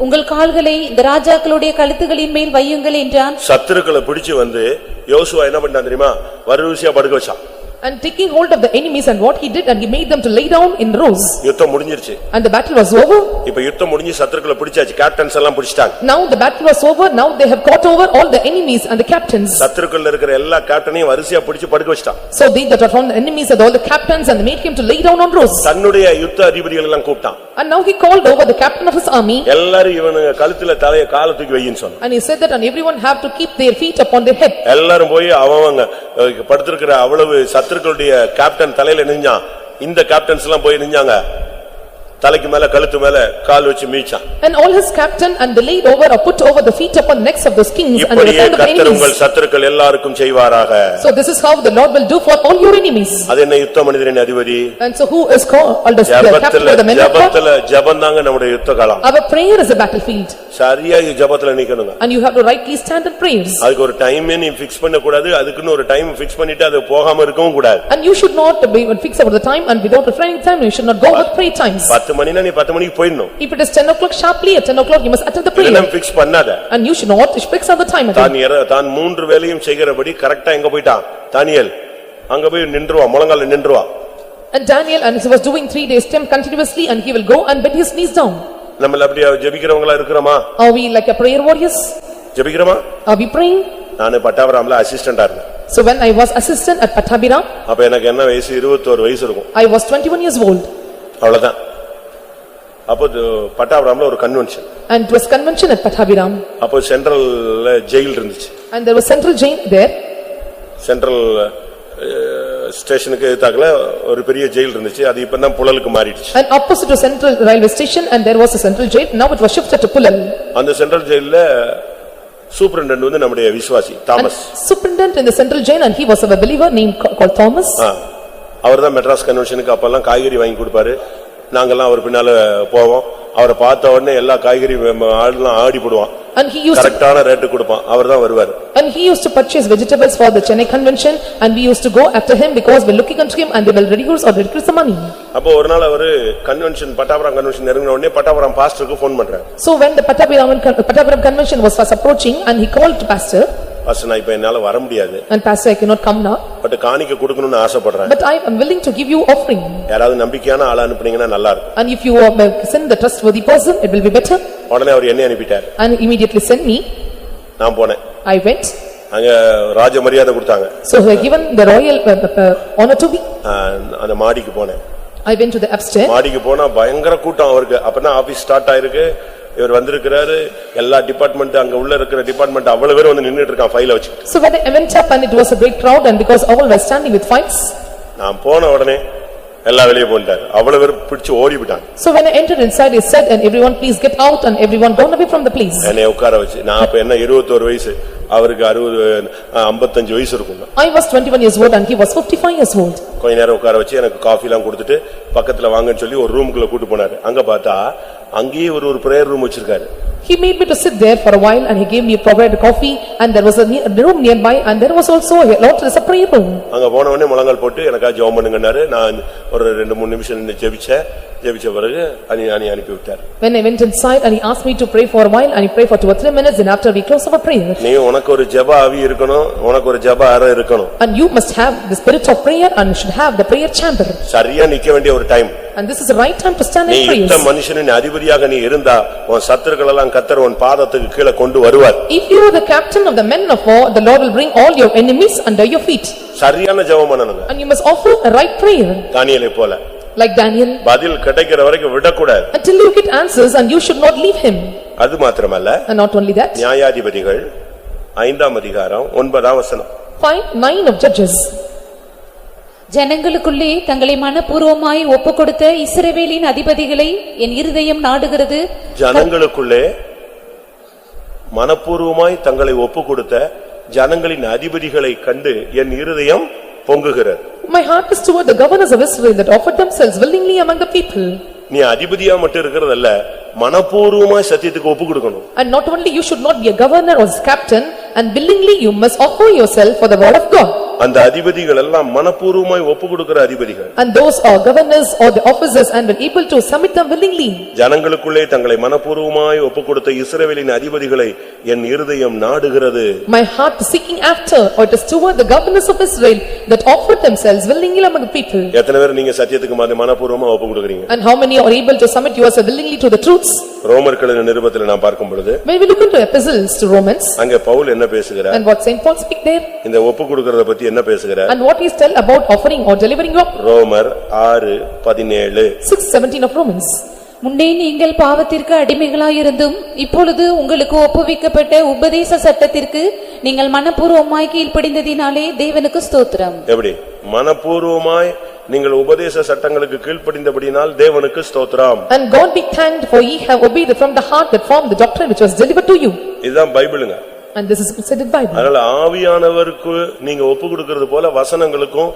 உங்கள் கால்களை இந்த ராஜாக்களுடைய கழுத்துகளின் மேல் வையுங்கள் என்றான். சத்துருக்களை பிடிச்சு வந்து யோசுவா என்ன பண்ணான் தெரியுமா? வரிசையா படுக்க வச்சான். And taking hold of the enemies, and what he did, and he made them to lay down in rows. யுத்தம் முடிஞ்சிருச்சு. And the battle was over. இப்ப யுத்தம் முடிஞ்சு சத்துருக்களை பிடிச்சாச்சு, கேப்டன்ஸ் எல்லாம் பிடிச்சிட்டாங்க. Now the battle was over. Now they have caught over all the enemies and the captains. சத்துருக்கள்ல இருக்கிற எல்லா கேப்டனையும் வரிசையா பிடிச்சு படுக்க வச்சிட்டான். So they that are found the enemies and all the captains, and made him to lay down on rows. தன்னுடைய யுத்த அதிபதிகள் எல்லாம் கூப்பிட்டான். And now he called over the captain of his army. எல்லாரும் இவனுங்க கழுத்துல தலைய கால தூக்கி வையின்னு சொன்னான். And he said that and everyone have to keep their feet upon their head. எல்லாரும் போய் அவங்க படுத்திருக்கிற அவ்வளவு சத்துருக்களுடைய கேப்டன் தலையில நின்றான். இந்த கேப்டன்ஸ் எல்லாம் போய் நின்றாங்க. தலைக்கு மேல கழுத்து மேல கால் வச்சு மீச்சான். And all his captain and they laid over or put over the feet upon the necks of those kings and the hand of the கர்த்தர் உங்கள் enemies. சத்துருக்கள் எல்லாருக்கும் செய்வாராக. So this is how the Lord will do for all your enemies. அது என்ன யுத்த மனிதரின் அதிபதி? And so who is called as the captain of the men of God? ஜெபத்துல ஜெபம்தாங்க நம்முடைய யுத்த காலம். Our prayer is a battlefield. சரியா ஜெபத்துல நிக்கணுங்க. And you have to rightly stand in prayers. அதுக்கு ஒரு டைம் நீ ஃபிக்ஸ் பண்ண கூடாது. அதுக்குன்னு ஒரு டைம் ஃபிக்ஸ் பண்ணிட்டு அது போகாம இருக்கவும் கூடாது. And you should not be fix about the time and without refraining time you should not go with prayer times. 10 மணினா நீ 10 மணிக்கு போயிடணும். If it is 10 o'clock sharply at 10 o'clock you must attend the prayer. இல்லனா fix பண்ணாத. And you should not fix on the time again. தான் 3 வேளையும் செய்கிறபடி கரெக்ட்டா எங்க போய்ட்டான் தானியேல் அங்க போய் நின்றுவான் முழங்கால்ல நின்றுவான். And Daniel and he was doing 3 days time continuously and he will go and bend his knees down. நம்மள அப்படியே ஜெபிக்கிறவங்களா இருக்கறோமா? Are we like a prayer warriors? ஜெபிக்கிறோமா? Are we praying? நான் பட்டாபராம்ல அசிஸ்டன்ட்டா இருந்தேன். So when I was assistant at Pattabhiram, அப்ப எனக்கு என்ன வயசு 21 வயசு இருக்கும். I was 21 years old. அவ்வளவுதான். அப்போ பட்டாபராம்ல ஒரு convention. And it was convention at Pattabhiram. அப்போ சென்ட்ரல்ல ஜெயில் இருந்துச்சு. And there was central jail there. Central ஸ்டேஷனுக்கு எதிர்த்தாக்குல ஒரு பெரிய ஜெயில் இருந்துச்சு. அது இப்பதான் புழலுக்கு மாறிடுச்சு. And opposite to central railway station and there was a central jail. Now it was shifted to Pulal. அந்த சென்ட்ரல் ஜெயில்ல சூப்பரண்டன்ட் வந்து நம்முடைய விசுவாசி Thomas. Superintendent in the central jail and he was a believer named called Thomas. அவர்தான் மெட்ராஸ் கன்வென்ஷனுக்கு அப்பெல்லாம் காய்கறி வாங்கி கொடுப்பாரு. நாங்கெல்லாம் அவர் பின்னால போவோம். அவரை பார்த்த உடனே எல்லா காய்கறி ஆளுலாம் ஆடி போடுவான். And he used கரெக்டான ரேட் கொடுப்பான். அவர்தான் வருவார். And he used to purchase vegetables for the Chennai convention and we used to go after him because we looking unto him and they will reduce or decrease the money. அப்போ ஒரு நாள் அவரு convention Pattapuram convention நெருங்கின உடனே பட்டாபுரம் பாஸ்டருக்கு phone பண்றாரு. So when the Pattabhiram convention was fast approaching and he called to pastor. Pastor நான் இப்ப என்னால வர முடியாது. And pastor I cannot come now. But காணிக்கை கொடுக்கணும்னு ஆசைப்படுறேன். But I am willing to give you offering. யாராவது நம்பிக்கையான ஆளை அனுப்புனீங்கன்னா நல்லா இருக்கும். And if you send the trustworthy person it will be better. உடனே அவர் என்னை அனுப்பிட்டார். And immediately sent me. நான் போனேன். I went. அங்க ராஜ மரியாதை கொடுத்தாங்க. So they given the royal honor to me. அந்த மாடிக்கு போனேன். I went to the upstairs. மாடிக்கு போனா பயங்கர கூட்டம் அவருக்கு. அப்பதான் ஆபீஸ் ஸ்டார்ட் ஆயிருக்கு. இவர் வந்திருக்கிறாரு. எல்லா டிபார்ட்மென்ட் அங்க உள்ள இருக்கிற டிபார்ட்மென்ட் அவ்வளவு பேர் வந்து நின்னுட்டு இருக்கான் ஃபைல வச்சு. So when I went up and it was a great crowd and because all were standing with files. நான் போன உடனே எல்லா வெளிய போயிட்டாங்க. அவ்வளவு பேர் பிடிச்சு ஓடி விட்டாங்க. So when I entered inside he said and everyone please get out and everyone gone away from the place. என்னை உட்கார வச்சு நான் அப்ப என்ன 21 வயசு அவருக்கு 55 வயசு இருக்கும். I was 21 years old and he was 55 years old. கொஞ்ச நேரம் உட்கார வச்சு எனக்கு காபி எல்லாம் கொடுத்துட்டு பக்கத்துல வாங்கன்னு சொல்லி ஒரு ரூமுக்குள்ள கூட்டி போனாரு. அங்க பார்த்தா அங்கேயே ஒரு பிரேயர் ரூம் வச்சிருக்காரு. He made me to sit there for a while and he gave me a provided coffee and there was a room nearby and there was also a lot of a prayer room. அங்க போன உடனே முழங்கால் போட்டு எனக்கா ஜெபம் பண்ணுங்கன்னாரு. நான் ஒரு 2-3 நிமிஷம் நின்னு ஜெபிச்ச பிறகு அனுப்பி விட்டார். When I went inside and he asked me to pray for a while and he prayed for 2 or 3 minutes and after we closed our prayer. நீ உனக்கு ஒரு ஜெப ஆவி இருக்கணும். உனக்கு ஒரு ஜெப அறை இருக்கணும். And you must have the spirit of prayer and you should have the prayer chamber. சரியா நிக்க வேண்டிய ஒரு time. And this is the right time to stand in prayers. நீ யுத்த மனுஷனின் அதிபதியாக நீ இருந்தா உன் சத்துருக்கள் எல்லாம் கர்த்தர் உன் பாதத்துக்கு கீழே கொண்டு வருவார். If you are the captain of the men of war, the Lord will bring all your enemies under your feet. சரியான ஜெபம் பண்ணனுங்க. And you must offer a right prayer. தானியேலை போல. Like Daniel. பதில் கிடைக்கிற வரைக்கும் விடக்கூடாது. Until you get answers and you should not leave him. அது மாத்திரமல்ல. And not only that. நியாயாதிபதிகள் 5ஆம் அதிகாரம் 9ஆம் வசனம். 9 of Judges. ஜனங்களுக்குள்ளே தங்களை மனப்பூர்வமாய் ஒப்புக்கொடுத்த இஸ்ரவேலின் அதிபதிகளை என் இருதயம் நாடுகிறது. ஜனங்களுக்குள்ளே மனப்பூர்வமாய் தங்களை ஒப்புக்கொடுத்த ஜனங்களின் அதிபதிகளை கண்டு என் இருதயம் பொங்குகிறது. My heart is toward the governors of Israel that offered themselves willingly among the people. நீ அதிபதியா மட்டும் இருக்கிறதல்ல மனப்பூர்வமாய் சத்தியத்துக்கு ஒப்பு கொடுக்கணும். And not only you should not be a governor or a captain and willingly you must offer yourself for the word of God. அந்த அதிபதிகள் எல்லாம் மனப்பூர்வமாய் ஒப்பு கொடுக்கிற அதிபதிகள். And those are governors or the officers and were able to submit them willingly. ஜனங்களுக்குள்ளே தங்களை மனப்பூர்வமாய் ஒப்பு கொடுத்த இஸ்ரவேலின் அதிபதிகளை என் இருதயம் நாடுகிறது. My heart is seeking after or it is toward the governors of Israel that offered themselves willingly among the people. எத்தனை பேர் நீங்க சத்தியத்துக்கு மனப்பூர்வமா ஒப்பு கொடுக்கறீங்க? And how many are able to submit yourself willingly to the truths? ரோமர்கள் நிருபத்தில் நாம் பார்க்கும் பொழுது when we look into epistles to Romans அங்கே பவுல் என்ன பேசுகிறார்? and what Saint Paul speak there? இந்த ஒப்பு கொடுக்கிறத பத்தி என்ன பேசுகிறார்? And what he tell about offering or delivering up? ரோமர் 6:17 6:17 of Romans. முன்னே நீங்கள் பாவத்திற்கு அடிமைகளாயிருந்தும் இப்பொழுது உங்களுக்கு ஒப்புவிக்கப்பட்ட உபதேச சட்டத்திற்கு நீங்கள் மனப்பூர்வமாய் கீழ்ப்படிந்ததினாலே தேவனுக்கு ஸ்தோத்திரம். எப்படி மனப்பூர்வமாய் நீங்கள் உபதேச சட்டங்களுக்கு கீழ்ப்படிந்தபடியினால் தேவனுக்கு ஸ்தோத்திரம். And God be thanked for ye have obeyed from the heart that formed the doctrine which was delivered to you. இதுதான் பைபிளுங்க. And this is considered Bible. அதனால ஆவியானவருக்கு நீங்க ஒப்பு கொடுக்கிறது போல வசனங்களுக்கும்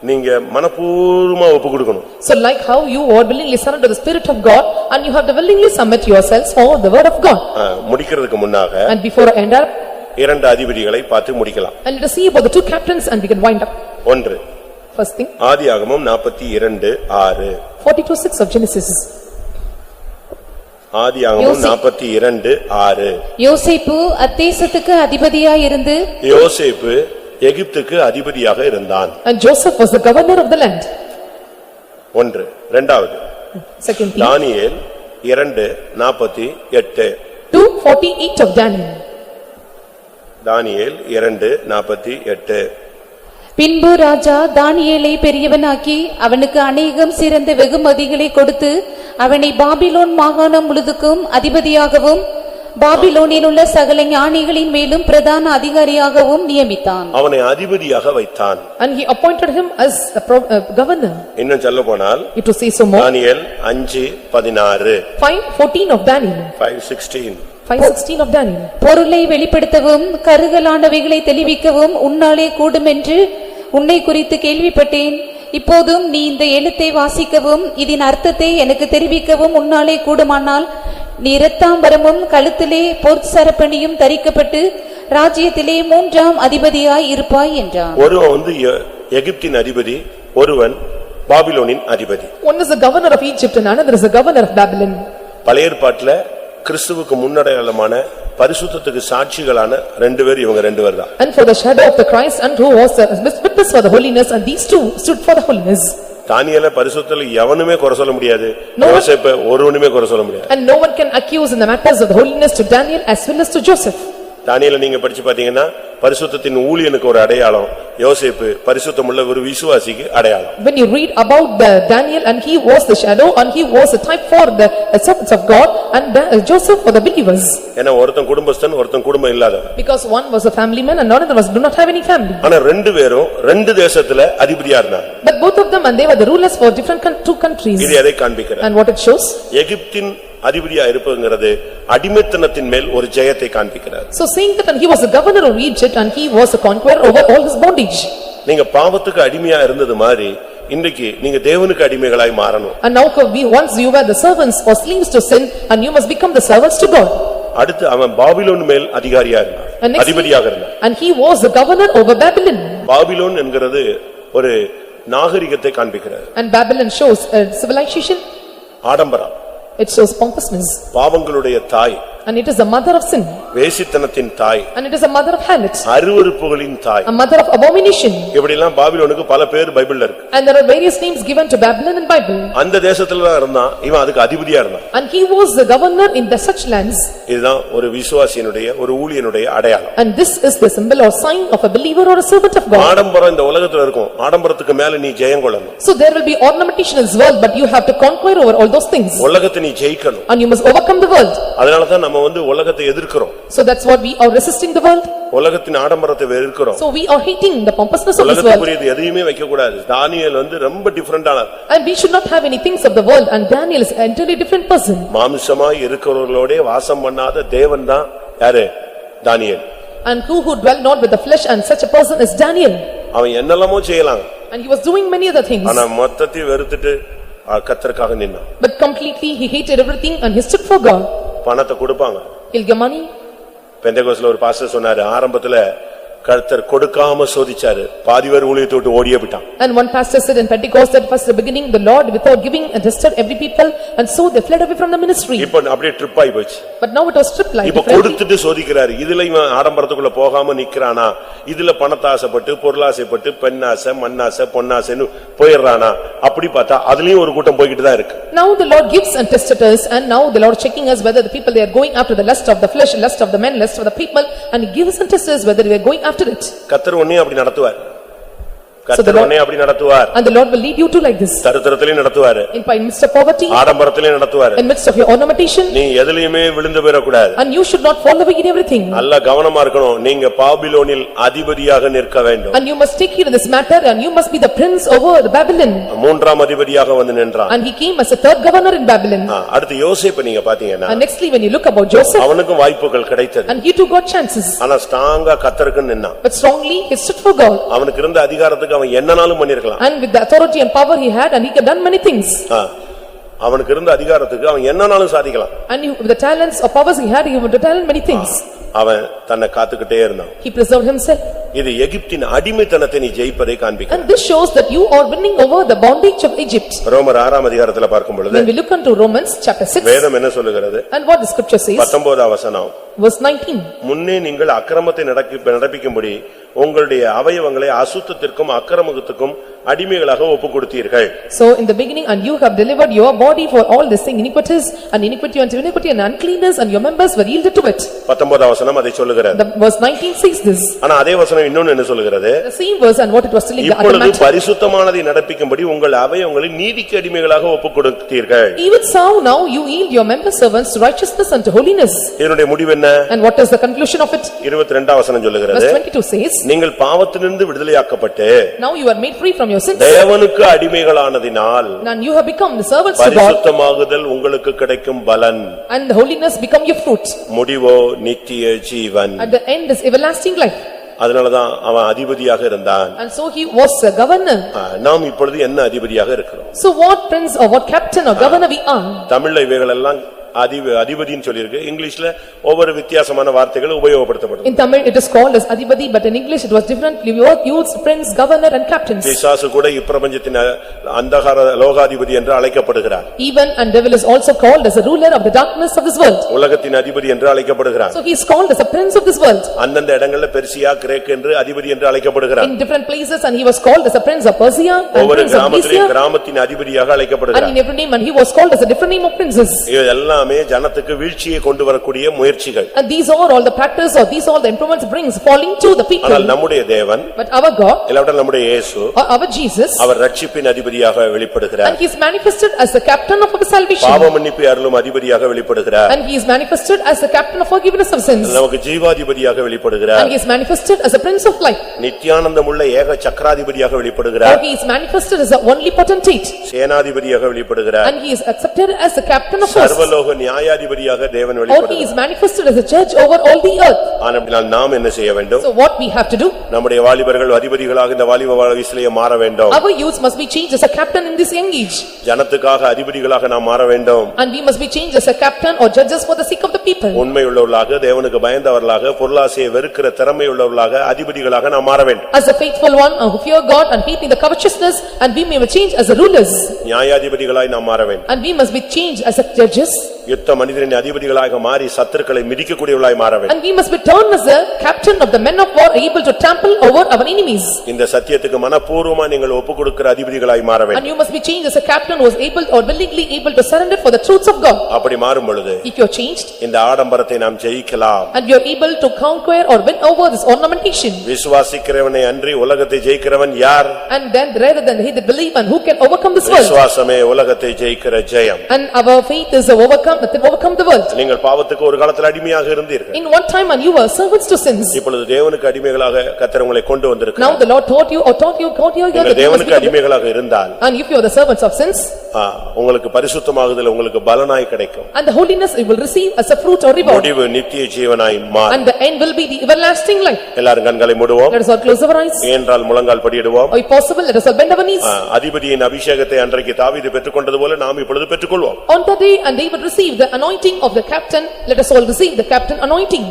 நீங்க மனப்பூர்வமா ஒப்பு கொடுக்கணும். So like how you are willingly surrender to the Spirit of God and you have to willingly submit yourselves for the word of God. முடிக்கிறதுக்கு முன்னாக And before I end up, இரண்டு அதிபதிகளை பார்த்து முடிக்கலாம். and let us see about the two captains and we can wind up. ஒன்று First thing, ஆதியாகமம் 42:6. 42:6 of Genesis. ஆதியாகமம் 42:6. யோசேப்பு அத்தேசத்துக்கு அதிபதியாய் இருந்து யோசேப்பு எகிப்துக்கு அதிபதியாக இருந்தான். And Joseph was the governor of the land. ஒன்று. இரண்டாவது Second thing, Daniel 2:48. 2:48 of Daniel. தானியேல் 2:48. பின்பு ராஜா தானியேலை பெரியவனாக்கி அவனுக்கு அநேகம் சிறந்த வெகுமதிகளை கொடுத்து அவனை பாபிலோன் மாகாணம் முழுதுக்கும் அதிபதியாகவும் பாபிலோனில் உள்ள சகல ஞானிகளின் மேலும் பிரதான அதிகாரியாகவும் நியமித்தான். அவனை அதிபதியாக வைத்தான். And he appointed him as a governor. இன்னும் சொல்ல போனால் It to say so more, Daniel 5:16. 5:14 of Daniel. 5:16. 5:16 of Daniel. பொருளை வெளிப்படுத்தவும் கருகலானவைகளை தெளிவிக்கவும் உன்னாலே கூடுமென்று உன்னை குறித்து கேள்விப்பட்டேன். இப்போதும் நீ இந்த எழுத்தை வாசிக்கவும் இதன் அர்த்தத்தை எனக்கு தெரிவிக்கவும் உன்னாலே கூடுமானால் நீ இரத்தாம்பரமும் கழுத்திலே பொற்சரப்பணியும் தரிக்கப்பட்டு ராஜ்யத்திலே 3ஆம் அதிபதியாய் இருப்பாய் என்றான். ஒருவன் வந்து எகிப்தின் அதிபதி, ஒருவன் பாபிலோனின் அதிபதி. One is the governor of Egypt and another is the governor of Babylon. பழைய ஏற்பாட்டில் கிறிஸ்துவுக்கு முன்னடையாளமான பரிசுத்தத்துக்கு சாட்சிகளான ரெண்டு பேர் இவங்க ரெண்டு பேர் தான். And for the shadow of the Christ and who was the witness for the holiness, and these two stood for the holiness. தானியேலை பரிசுத்தத்துல எவனுமே குறை சொல்ல முடியாது, யோசேப்பை ஒருவனுமே குறை சொல்ல முடியாது. And no one can accuse in the matters of the holiness to Daniel as well as to Joseph. தானியேலை நீங்க படிச்சு பாத்தீங்கன்னா பரிசுத்தத்தின் ஊழியனுக்கு ஒரு அடையாளம், யோசேப்பு பரிசுத்தமுள்ள ஒரு விசுவாசிக்கு அடையாளம். When you read about the Daniel, and he was the shadow and he was a type for the servants of God, and Joseph for the believers. ஏன்னா ஒருத்தன் குடும்பஸ்தன், ஒருத்தன் குடும்பம் இல்லாதவன். Because one was a family man and another do not have any family. ஆனா ரெண்டு பேரும் ரெண்டு தேசத்துல அதிபதியா இருந்தாங்க. But both of them, and they were the rulers for different two countries. இது எதை காண்பிக்கிறது? And what it shows? எகிப்தின் அதிபதியா இருப்பதுங்கிறது அடிமைத்தனத்தின் மேல் ஒரு ஜெயத்தை காண்பிக்கிறார். So saying that he was the governor of Egypt and he was a conqueror over all his bondage. நீங்க பாவத்துக்கு அடிமையா இருந்தது மாதிரி இன்றைக்கு நீங்க தேவனுக்கு அடிமைகளாய் மாறணும். And now once you were the servants or slaves to sin, and you must become the servants to God. அடுத்து அவன் பாபிலோன் மேல் அதிகாரியா இருந்தான், அதிபதியாக இருந்தான். And he was the governor over Babylon. Babylon என்கிறது ஒரு நாகரிகத்தை காண்பிக்கிறது. And Babylon shows civilization. ஆடம்பரம். It shows pompousness. பாவங்களுடைய தாய். And it is the mother of sin. வேசித்தனத்தின் தாய். And it is a mother of harlots. அருவருப்புகளின் தாய். A mother of abomination. இப்படி எல்லாம் பாபிலோனுக்கு பல பேர் பைபிள்ல இருக்கு. And there are various names given to Babylon in Bible. அந்த தேசத்துல தான் இருந்தான், இவன் அதுக்கு அதிபதியா இருந்தான். And he was the governor in the such lands. இதுதான் ஒரு விசுவாசியினுடைய ஒரு ஊழியனுடைய அடையாளம். And this is the symbol or sign of a believer or a servant of God. ஆடம்பரம் இந்த உலகத்துல இருக்கும், ஆடம்பரத்துக்கு மேல நீ ஜெயம் கொள்ளணும். So there will be ornamentation in this world, but you have to conquer over all those things. உலகத்தை நீ ஜெயிக்கணும். And you must overcome the world. அதனால தான் நம்ம வந்து உலகத்தை எதிர்க்கிறோம். So that's what we are resisting the world. உலகத்தின் ஆடம்பரத்தை வெறுக்கிறோம். So we are hating the pompousness of this world. உலகத்துக்குரியது எதையுமே வைக்க கூடாது. தானியேல் வந்து ரொம்ப டிஃபரண்டானவர். And we should not have any things of the world, and Daniel is an entirely different person. மாம்சமாய் இருக்கிறவர்களோட வாசம் பண்ணாத தேவன் தான் யாரு? தானியேல். And who dwell not with the flesh, and such a person is Daniel. அவன் என்னெல்லாமோ செய்யலாம். And he was doing many other things. ஆனா மொத்தத்தை வெறுத்துட்டு கர்த்தருக்காக நின்னான். But completely he hated everything and he stood for God. பணத்தை கொடுப்பாங்க. He'll give money. பெந்தேகோஸ்ல ஒரு pastor சொன்னாரு, ஆரம்பத்துல கர்த்தர் கொடுக்காம சோதிச்சாரு, பாதிவர் ஊழியத்தை விட்டு ஓடியே விட்டான். And one pastor said in Pentecost that first the beginning the Lord without giving and tested every people, and so they fled away from the ministry. இப்போ அப்படியே ட்ரிப் ஆயி போச்சு. But now it was stripped like இப்போ கொடுத்துட்டு சோதிக்கிறாரு. இதுல இவன் ஆடம்பரத்துக்குள்ள போகாம நிக்கறானா, இதுல பணத்தாசைப்பட்டு பொருளாசைப்பட்டு பெண்ணாசை மண்ணாசை பொன்னாசைன்னு போயிடுறானா, அப்படி பார்த்தா அதுலயும் ஒரு கூட்டம் போய்கிட்டு தான் இருக்கு. Now the Lord gives and tested us, and now the Lord checking us whether the people they are going after the lust of the flesh, lust of the men, lust of the people, and he gives and tests us whether we are going after it. கர்த்தர் உன்னையும் அப்படி நடத்துவார். கர்த்தர் உன்னை அப்படி நடத்துவார். And the Lord will lead you to like this. தரித்திரத்திலே நடத்துவார். In midst of poverty, ஆடம்பரத்திலே நடத்துவார். in midst of your ornamentation, நீ எதிலையுமே விழுந்து போயிடக்கூடாது. and you should not fall away in everything. நல்ல கவனமா இருக்கணும். நீங்க பாபிலோனில் அதிபதியாக நிற்க வேண்டும். And you must take care of this matter, and you must be the prince over the Babylon. மூன்றாம் அதிபதியாக வந்து நின்றான். And he came as a third governor in Babylon. அடுத்து யோசேப்பு நீங்க பாத்தீங்கன்னா, And nextly when you look about Joseph, அவனுக்கும் வாய்ப்புகள் கிடைத்தது. and he too got chances. ஆனா ஸ்ட்ராங்கா கர்த்தருக்கு நின்னான். But strongly he stood for God. அவனுக்கு இருந்த அதிகாரத்துக்கு அவன் என்னனாலும் பண்ணிருக்கலாம். And with the authority and power he had, and he could done many things. அவனுக்கு இருந்த அதிகாரத்துக்கு அவன் என்னனாலும் சாதிக்கலாம். And with the talents or powers he had, he would have done many things. அவன் தன்னை காத்துக்கிட்டே இருந்தான். He preserved himself. இது எகிப்தின் அடிமைத்தனத்தை நீ ஜெயிப்பதை காண்பிக்கும். And this shows that you are winning over the bondage of Egypt. ரோமர் 6ஆம் அதிகாரத்துல பார்க்கும் பொழுது, When we look into Romans chapter 6, வேதம் என்ன சொல்லுகிறது? and what the scripture says, 19ஆம் வசனம், verse 19. முன்னே நீங்கள் அக்கிரமத்தை நடப்பிக்கும்படி உங்களுடைய அவயவங்களை அசுத்தத்திற்கும் அக்கிரமத்துக்கும் அடிமைகளாக ஒப்புக்கொடுத்தீர்கள். So in the beginning, and you have delivered your body for all this thing iniquities and iniquity unto iniquity and uncleanness, and your members were yielded to it. 19ஆம் வசனம் அதை சொல்லுகிறது. The verse 19 says this. ஆனா அதே வசனம் இன்னொன்னு என்ன சொல்லுகிறது? The same verse and what it was telling the other இப்பொழுது matter. பரிசுத்தமானதை நடப்பிக்கும்படி உங்கள் அவயவங்களை நீதிக்கு அடிமைகளாக ஒப்புக்கொடுத்தீர்கள். Even so now you yield your member servants to righteousness and to holiness. இதனுடைய முடிவு என்ன? And what is the conclusion of it? 22ஆம் வசனம் சொல்லுகிறது, Verse 22 says, நீங்கள் பாவத்திலிருந்து விடுதலையாக்கப்பட்டு now you are made free from your sins, தேவனுக்கு அடிமைகளானதினால் and you have become the servants of God, பரிசுத்தமாகுதல் உங்களுக்கு கிடைக்கும் பலன், and the holiness become your fruit. முடிவோ நித்திய ஜீவன். At the end is everlasting life. அதனாலதான் அவன் அதிபதியாக இருந்தான். And so he was a governor. நாம் இப்பொழுது என்ன அதிபதியாக இருக்கிறோம்? So what prince or what captain or governor we are? தமிழ்ல இவைகள் எல்லாம் அதிபதின்னு சொல்லிருக்கு. இங்கிலீஷ்ல ஒவ்வொரு வித்தியாசமான வார்த்தைகள் உபயோகப்படுத்தப்படும். In Tamil it is called as adibadi, but in English it was differently used, prince, governor and captains. பிசாசு கூட இப்பிரபஞ்சத்தின் அந்தகார லோகாதிபதி என்று அழைக்கப்படுகிறார். Even and devil is also called as a ruler of the darkness of this world. உலகத்தின் அதிபதி என்று அழைக்கப்படுகிறார். So he is called as a prince of this world. அந்தந்த இடங்கள்ல பெர்சியா, கிரேக் என்று அதிபதி என்று அழைக்கப்படுகிறார். In different places, and he was called as a prince of Persia and ஒவ்வொரு prince of Grecia. கிராமத்தின் அதிபதியாக அழைக்கப்படுகிறார். And in every name, and he was called as a different name of princes. இதெல்லாம் ஜனத்துக்கு வீழ்ச்சியை கொண்டு வரக்கூடிய முயற்சிகள். And these are all the factors, or these all the improvements brings falling to the people. ஆனால் நம்முடைய தேவன், But our God, இல்லாவிட்டால் நம்முடைய இயேசு, or our Jesus, அவர் ரட்சிப்பின் அதிபதியாக வெளிப்படுகிறார். and he is manifested as the captain of our salvation. பாவ மன்னிப்பை அருளும் அதிபதியாக வெளிப்படுகிறார். And he is manifested as the captain of forgiveness of sins. நமக்கு ஜீவாதிபதியாக வெளிப்படுகிறார். And he is manifested as a prince of life. நித்தியானந்தமுள்ள ஏக சக்கராதிபதியாக வெளிப்படுகிறார். Or he is manifested as the only potentate. சேனாதிபதியாக வெளிப்படுகிறார். And he is accepted as the captain of hosts. சர்வலோக நியாயாதிபதியாக தேவன் Or he வெளிப்படுகிறார். is manifested as a judge over all the earth. ஆனால் நாம் என்ன செய்ய வேண்டும்? So what we have to do? நம்முடைய வாலிபர்கள் அதிபதிகளாக இந்த வாலிப வயசிலேயே மாற வேண்டும். Our youth must be changed as a captain in this young age. ஜனத்துக்காக அதிபதிகளாக நாம் மாற வேண்டும். And we must be changed as a captain or judges for the sake of the people. உண்மையுள்ளவர்களாக, தேவனுக்கு பயந்தவர்களாக, பொருளாசையை வெறுக்கிற திறமையுள்ளவர்களாக அதிபதிகளாக நாம் மாற வேண்டும். As a faithful one who fear God and hating the covetousness, and we may be changed as a rulers. நியாயாதிபதிகளாய் நாம் மாற வேண்டும். And we must be changed as a judges. யுத்த மனிதரின் அதிபதிகளாக மாறி சத்துருக்களை மிதிக்கக்கூடியவர்களாய் மாற வேண்டும். And we must be turned as a captain of the men of war, able to trample over our enemies. இந்த சத்தியத்துக்கு மனப்பூர்வமா நீங்கள் ஒப்புக்கொடுக்கிற அதிபதிகளாய் மாற வேண்டும். And you must be changed as a captain who is able or willingly able to surrender for the truths of God. அப்படி மாறும் பொழுது If you are changed, இந்த ஆடம்பரத்தை நாம் ஜெயிக்கலாம். and you are able to conquer or win over this ornamentation. விசுவாசிக்கிறவனை அன்றி உலகத்தை ஜெயிக்கிறவன் யார்? And then rather than he that believe, and who can overcome this world? விசுவாசமே உலகத்தை ஜெயிக்கிற ஜெயம். And our faith is a overcome the world. நீங்கள் பாவத்துக்கு ஒரு காலத்தில் அடிமையாக இருந்தீர்கள். In one time, and you were servants to sins. இப்பொழுது தேவனுக்கு அடிமைகளாக கர்த்தர் உங்களை கொண்டு வந்திருக்கிறார். Now the Lord taught you நீங்கள் தேவனுக்கு அடிமைகளாக இருந்தால், and if you are the servants of sins, உங்களுக்கு பரிசுத்தமாகுதல் உங்களுக்கு பலனாய் கிடைக்கும். and the holiness you will receive as a fruit or reward. முடிவு நித்திய ஜீவனாய் மாறும். And the end will be the everlasting life. எல்லாரும் கண்களை மூடுவோம். Let us all close our eyes. ஏனென்றால் முழங்கால் படியிடுவோம். Or if possible, let us all bend our knees. அதிபதியின் அபிஷேகத்தை அன்றைக்கு தாவீது பெற்றுக்கொண்டது போல நாம் இப்பொழுது பெற்றுக்கொள்வோம். On that day, and David received the anointing of the captain, let us all receive the captain anointing.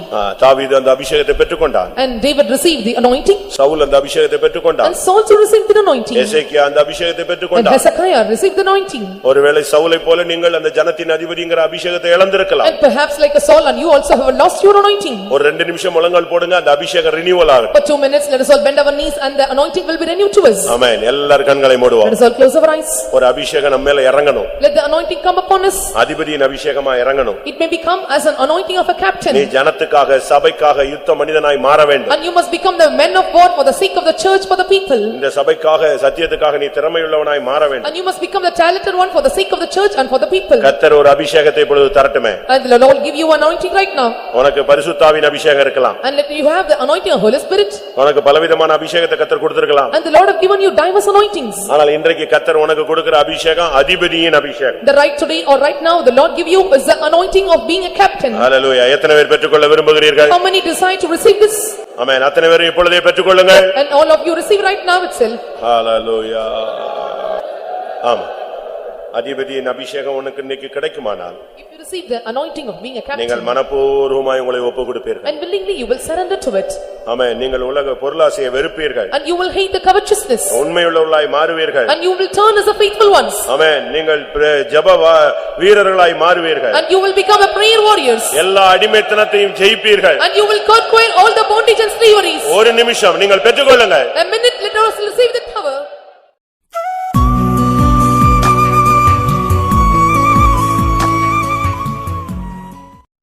தாவீது அந்த அபிஷேகத்தை பெற்றுக்கொண்டான். And David received the anointing. Saul அந்த அபிஷேகத்தை பெற்றுக்கொண்டான். And Saul too received the anointing. எசேக்கியா அந்த அபிஷேகத்தை And பெற்றுக்கொண்டான். Hezekiah received the anointing. anointing. ஒருவேளை சவுலை போல நீங்கள் அந்த ஜனத்தின் அதிபதிங்கிற அபிஷேகத்தை இழந்திருக்கலாம். And perhaps like a Saul and you also have lost your anointing. ஒரு 2 நிமிஷம் முழங்கால் போடுங்க, அந்த அபிஷேகம் ரினியூவல் ஆகும். For 2 minutes let us all bend our knees and the anointing will be renewed to us. ஆமென். எல்லார் கண்களை மூடுவோம். Let us all close our eyes. ஒரு அபிஷேகம் நம்ம மேல இறங்கணும். Let the anointing come upon us. அதிபதியின் அபிஷேகமா இறங்கணும். It may become as an anointing of a captain. நீ ஜனத்துக்காக சபைக்காக யுத்த மனிதனாய் மாற வேண்டும். And you must become the men of war for the sake of the church, for the people. இந்த சபைக்காக சத்தியத்துக்காக நீ திறமையுள்ளவனாய் மாற வேண்டும். And you must become the talented one for the sake of the church and for the people. கர்த்தர் ஒரு அபிஷேகத்தை இப்பொழுது தரட்டுமே. And the Lord give you anointing right now. உனக்கு பரிசுத்தாவின் அபிஷேகம் இருக்கலாம். And let you have the anointing of Holy Spirit. உனக்கு பலவிதமான அபிஷேகத்தை கர்த்தர் கொடுத்திருக்கலாம். And the Lord have given you diverse anointings. ஆனால் இன்றைக்கு கர்த்தர் உனக்கு கொடுக்கிற அபிஷேகம் அதிபதியின் அபிஷேகம். The right today or right now the Lord give you is the anointing of being a captain. ஹalleluya. எத்தனை பேர் பெற்றுக்கொள்ள விரும்புகிறீர்கள்? How many desire to receive this? ஆமென். அத்தனை பேர் இப்பொழுதே பெற்றுக்கொள்ளுங்கள். And all of you receive right now itself. ஹalleluya. ஆமென். அதிபதியின் அபிஷேகம் உனக்கு இன்னைக்கு கிடைக்குமானால் If you receive the anointing of being a நீங்கள் captain மனப்பூர்வமாய் உங்களை ஒப்புக்கொடுப்பீர்கள். and willingly you will surrender to it. ஆமென். நீங்கள் உலக பொருளாசையை வெறுப்பீர்கள். And you will hate the covetousness. உண்மையுள்ளவர்களாய் மாறுவீர்கள். And you will turn as the faithful ones. ஆமென். நீங்கள் ஜெப வீரர்களாய் மாறுவீர்கள். And you will become a prayer warriors. எல்லா அடிமைத்தனத்தையும் ஜெயிப்பீர்கள். And you will conquer all the bondage and slaveries. ஒரு நிமிஷம் நீங்கள் பெற்றுக்கொள்ளுங்கள். A minute let us receive the power.